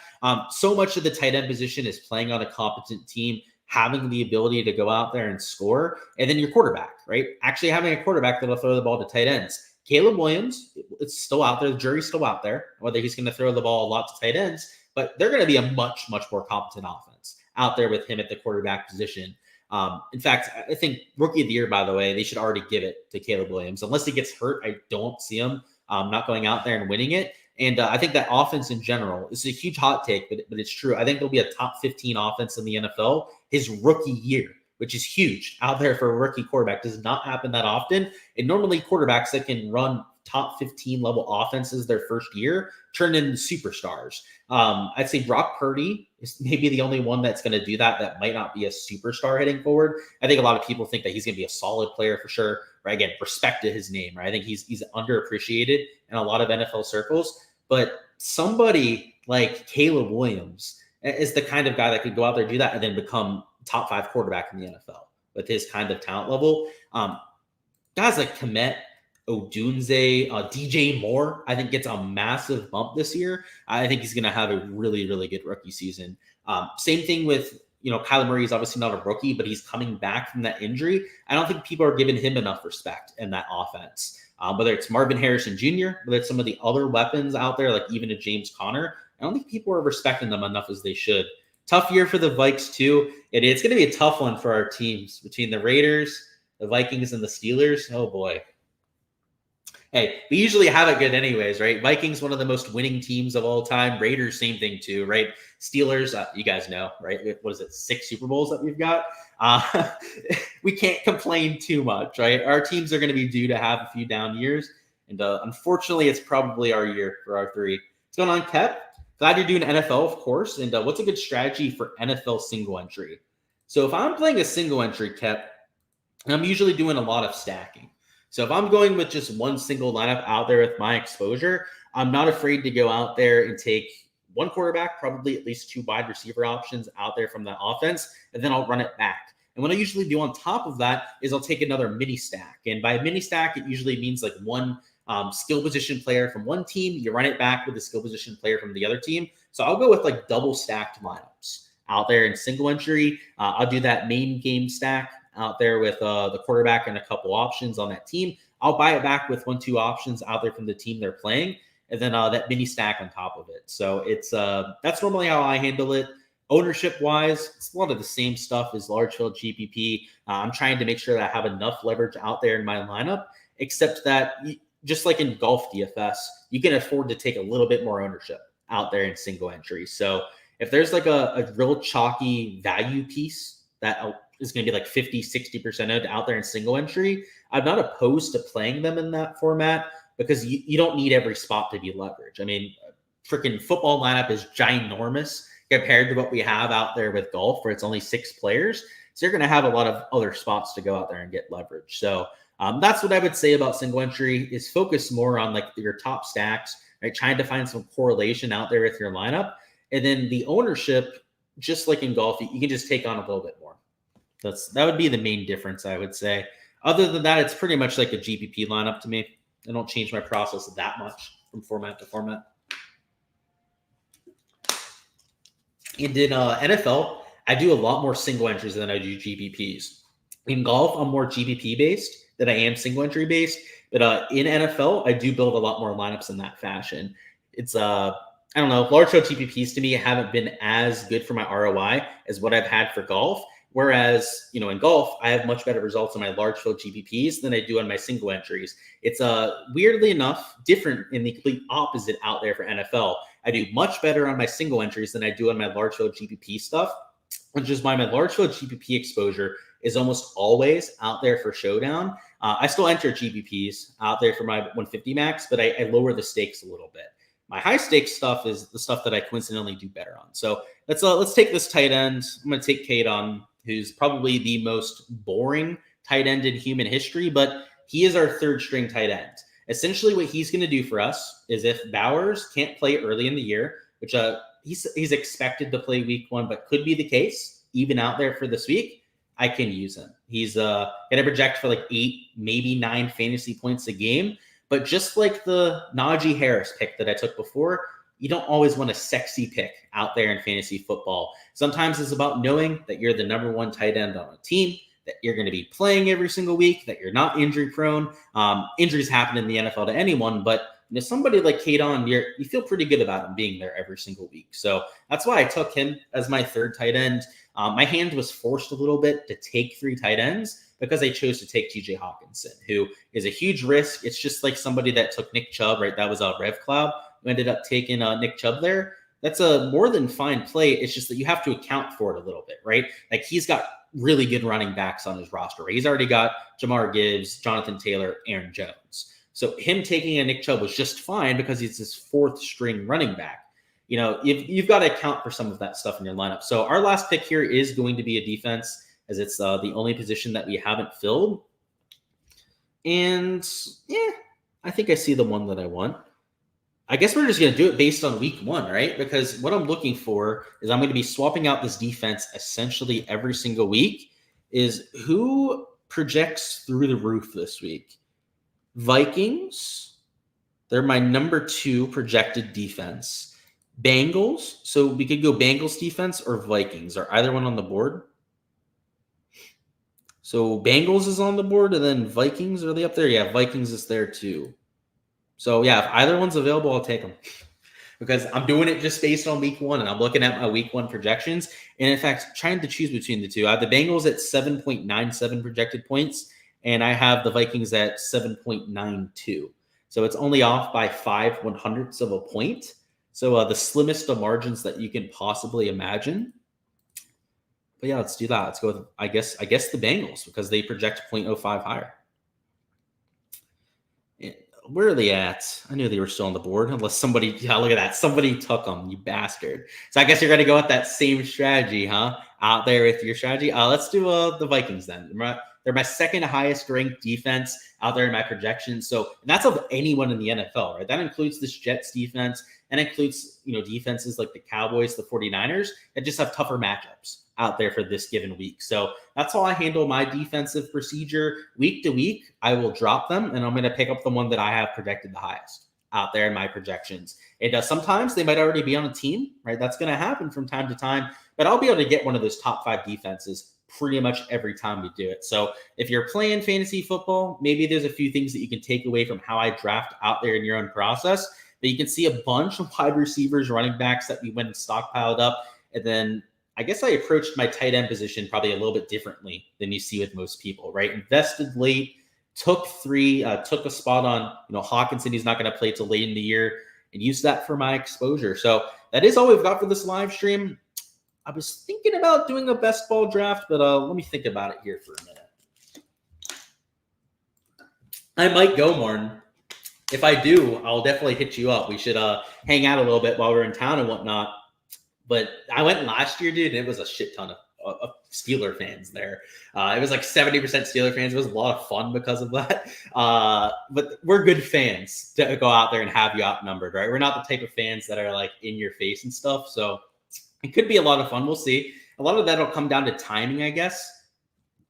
So much of the tight end position is playing on a competent team, having the ability to go out there and score, and then your quarterback, right? Actually having a quarterback that'll throw the ball to tight ends. Caleb Williams, it's still out there. The jury's still out there, whether he's going to throw the ball a lot to tight ends, but they're going to be a much, much more competent offense out there with him at the quarterback position. In fact, I think rookie of the year, by the way, they should already give it to Caleb Williams. Unless he gets hurt, I don't see him not going out there and winning it. And I think that offense in general, this is a huge hot take, but it's true. I think there'll be a top 15 offense in the NFL his rookie year, which is huge out there for a rookie quarterback. Does not happen that often. And normally quarterbacks that can run top 15 level offenses their first year turn into superstars. I'd say Brock Purdy is maybe the only one that's going to do that. That might not be a superstar heading forward. I think a lot of people think that he's going to be a solid player for sure. Right? Again, respect to his name. Right? I think he's underappreciated in a lot of NFL circles. But somebody like Caleb Williams is the kind of guy that could go out there, do that, and then become top 5 quarterback in the NFL with his kind of talent level. Guys like Kmet, Odunze, DJ Moore, I think gets a massive bump this year. I think he's going to have a really, really good rookie season. Same thing with, Kyler Murray is obviously not a rookie, but he's coming back from that injury. I don't think people are giving him enough respect in that offense. Whether it's Marvin Harrison Jr., whether it's some of the other weapons out there, like even a James Conner, I don't think people are respecting them enough as they should. Tough year for the Vikes too. It's going to be a tough one for our teams between the Raiders, the Vikings, and the Steelers. Oh boy. Hey, we usually have it good anyways, right? Vikings, one of the most winning teams of all time. Raiders, same thing too, right? Steelers, you guys know, right? What is it, 6 Super Bowls that we've got? We can't complain too much, right? Our teams are going to be due to have a few down years. And unfortunately, it's probably our year for our 3. What's going on, Kep? Glad you're doing NFL, of course. And what's a good strategy for NFL single entry? So if I'm playing a single entry, Kep, I'm usually doing a lot of stacking. So if I'm going with just one single lineup out there with my exposure, I'm not afraid to go out there and take one quarterback, probably at least 2 wide receiver options out there from the offense, and then I'll run it back. And what I usually do on top of that is I'll take another mini stack. And by mini stack, it usually means like one skill position player from one team. You run it back with a skill position player from the other team. So I'll go with like double stacked lineups out there in single entry. I'll do that main game stack out there with the quarterback and a couple options on that team. I'll buy it back with 1-2 options out there from the team they're playing, and then that mini stack on top of it. So it's that's normally how I handle it. Ownership wise, it's a lot of the same stuff as large field GPP. I'm trying to make sure that I have enough leverage out there in my lineup, except that just like in golf DFS, you can afford to take a little bit more ownership out there in single entry. So if there's like a real chalky value piece that is going to be like 50-60% out there in single entry, I'm not opposed to playing them in that format because you don't need every spot to be leverage. I mean, freaking football lineup is ginormous compared to what we have out there with golf, where it's only 6 players. So you're going to have a lot of other spots to go out there and get leverage. So that's what I would say about single entry, is focus more on like your top stacks, right? Trying to find some correlation out there with your lineup. And then the ownership, just like in golf, you can just take on a little bit more. That would be the main difference, I would say. Other than that, it's pretty much like a GPP lineup to me. I don't change my process that much from format to format. And in NFL, I do a lot more single entries than I do GPPs. In golf, I'm more GPP based than I am single entry based. But in NFL, I do build a lot more lineups in that fashion. It's I don't know, large field GPPs to me haven't been as good for my ROI as what I've had for golf. Whereas, in golf, I have much better results on my large field GPPs than I do on my single entries. It's weirdly enough different in the complete opposite out there for NFL. I do much better on my single entries than I do on my large field GPP stuff, which is why my large field GPP exposure is almost always out there for Showdown. I still enter GPPs out there for my 150 max, but I lower the stakes a little bit. My high stakes stuff is the stuff that I coincidentally do better on. So let's take this tight end. I'm going to take Cade on, who's probably the most boring tight end in human history, but he is our third string tight end. Essentially what he's going to do for us is if Bowers can't play early in the year, which he's expected to play week 1, but could be the case, even out there for this week, I can use him. He's going to project for like 8, maybe 9 fantasy points a game. But just like the Najee Harris pick that I took before, you don't always want a sexy pick out there in fantasy football. Sometimes it's about knowing that you're the number 1 tight end on a team, that you're going to be playing every single week, that you're not injury prone. Injuries happen in the NFL to anyone, but somebody like Cade on, you feel pretty good about him being there every single week. So that's why I took him as my third tight end. My hand was forced a little bit to take 3 tight ends because I chose to take TJ Hawkinson, who is a huge risk. It's just like somebody that took Nick Chubb, right? That was a Rev Cloud who ended up taking Nick Chubb there. That's a more than fine play. It's just that you have to account for it a little bit, right? Like he's got really good running backs on his roster. He's already got Jamar Gibbs, Jonathan Taylor, Aaron Jones. So him taking a Nick Chubb was just fine because he's his 4th string running back. You've got to account for some of that stuff in your lineup. So our last pick here is going to be a defense, as it's the only position that we haven't filled. And yeah, I think I see the one that I want. I guess we're just going to do it based on week 1, right? Because what I'm looking for is I'm going to be swapping out this defense essentially every single week. Is who projects through the roof this week? Vikings. They're my number 2 projected defense. Bengals. So we could go Bengals defense or Vikings. Are either one on the board? So Bengals is on the board, and then Vikings, are they up there? Yeah, Vikings is there too. So yeah, if either one's available, I'll take them. Because I'm doing it just based on week 1, and I'm looking at my week 1 projections. And in fact, trying to choose between the two. I have the Bengals at 7.97 projected points, and I have the Vikings at 7.92. So it's only off by 5/100ths of a point. So the slimmest of margins that you can possibly imagine. But yeah, let's do that. Let's go with, I guess the Bengals, because they project 0.05 higher. Where are they at? I knew they were still on the board, unless somebody, look at that. Somebody took them, you bastard. So I guess you're going to go with that same strategy, huh? Out there with your strategy. Let's do the Vikings then. They're my 2nd highest ranked defense out there in my projections. So that's of anyone in the NFL, right? That includes this Jets defense, and includes, defenses like the Cowboys, the 49ers, that just have tougher matchups out there for this given week. So that's how I handle my defensive procedure. Week to week, I will drop them, and I'm going to pick up the one that I have projected the highest out there in my projections. Sometimes they might already be on a team, right? That's going to happen from time to time, but I'll be able to get one of those top 5 defenses pretty much every time we do it. So if you're playing fantasy football, maybe there's a few things that you can take away from how I draft out there in your own process. But you can see a bunch of wide receivers, running backs that we went and stockpiled up. And then I guess I approached my tight end position probably a little bit differently than you see with most people, right? Invested late, took 3, took a spot on, Hawkinson. He's not going to play till late in the year, and used that for my exposure. So that is all we've got for this live stream. I was thinking about doing a best ball draft, but let me think about it here for a minute. I might go, Martin. If I do, I'll definitely hit you up. We should hang out a little bit while we're in town and whatnot. But I went last year, dude, and it was a shit ton of Steeler fans there. It was like 70% Steeler fans. It was a lot of fun because of that. But we're good fans to go out there and have you outnumbered, right? We're not the type of fans that are like in your face and stuff. So it could be a lot of fun. We'll see. A lot of that will come down to timing, I guess.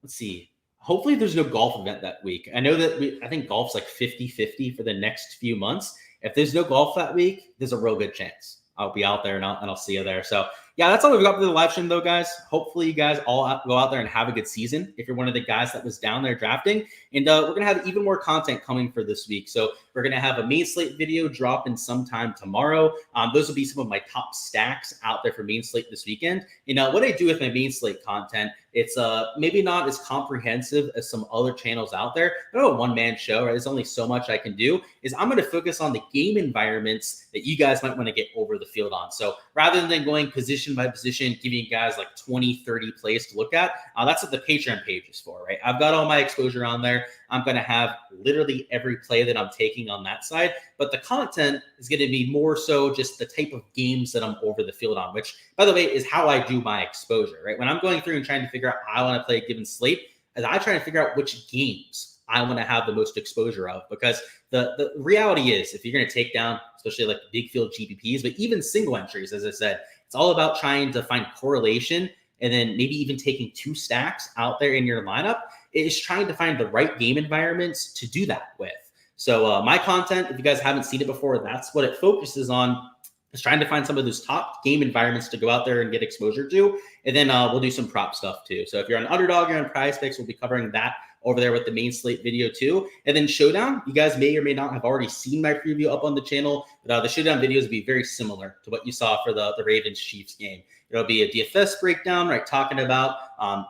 Let's see. Hopefully there's no golf event that week. I know that I think golf's like 50-50 for the next few months. If there's no golf that week, there's a real good chance I'll be out there and I'll see you there. So yeah, that's all we've got for the live stream, though, guys. Hopefully, you guys all go out there and have a good season. If you're one of the guys that was down there drafting, and we're gonna have even more content coming for this week. So we're gonna have a main slate video dropping sometime tomorrow. Those will be some of my top stacks out there for main slate this weekend. What I do with my main slate content, it's maybe not as comprehensive as some other channels out there. I know a one-man show, right? There's only so much I can do. Is I'm going to focus on the game environments that you guys might want to get over the field on. So rather than going position by position, giving you guys like 20, 30 plays to look at, that's what the Patreon page is for, right? I've got all my exposure on there. I'm going to have literally every play that I'm taking on that side, but the content is going to be more so just the type of games that I'm over the field on, which, by the way, is how I do my exposure, right? When I'm going through and trying to figure out how I want to play a given slate, as I try to figure out which games I want to have the most exposure of, because the reality is, if you're going to take down, especially like big field GPPs, but even single entries, as I said, it's all about trying to find correlation, and then maybe even taking 2 stacks out there in your lineup. Is trying to find the right game environments to do that with. So my content, if you guys haven't seen it before, that's what it focuses on, is trying to find some of those top game environments to go out there and get exposure to. And then we'll do some prop stuff too. So if you're on Underdog, you're on Prize Picks, we'll be covering that over there with the main slate video too. And then Showdown, you guys may or may not have already seen my preview up on the channel, but the Showdown videos will be very similar to what you saw for the Ravens-Chiefs game. It'll be a DFS breakdown, right? Talking about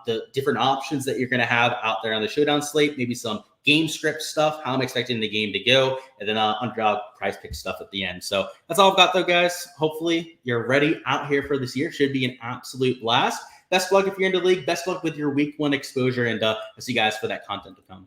the different options that you're going to have out there on the Showdown slate, maybe some game script stuff, how I'm expecting the game to go, and then Underdog Prize Pick stuff at the end. So that's all I've got, though, guys. Hopefully you're ready out here for this year. Should be an absolute blast. Best of luck if you're in the league. Best of luck with your week 1 exposure, and I'll see you guys for that content to come.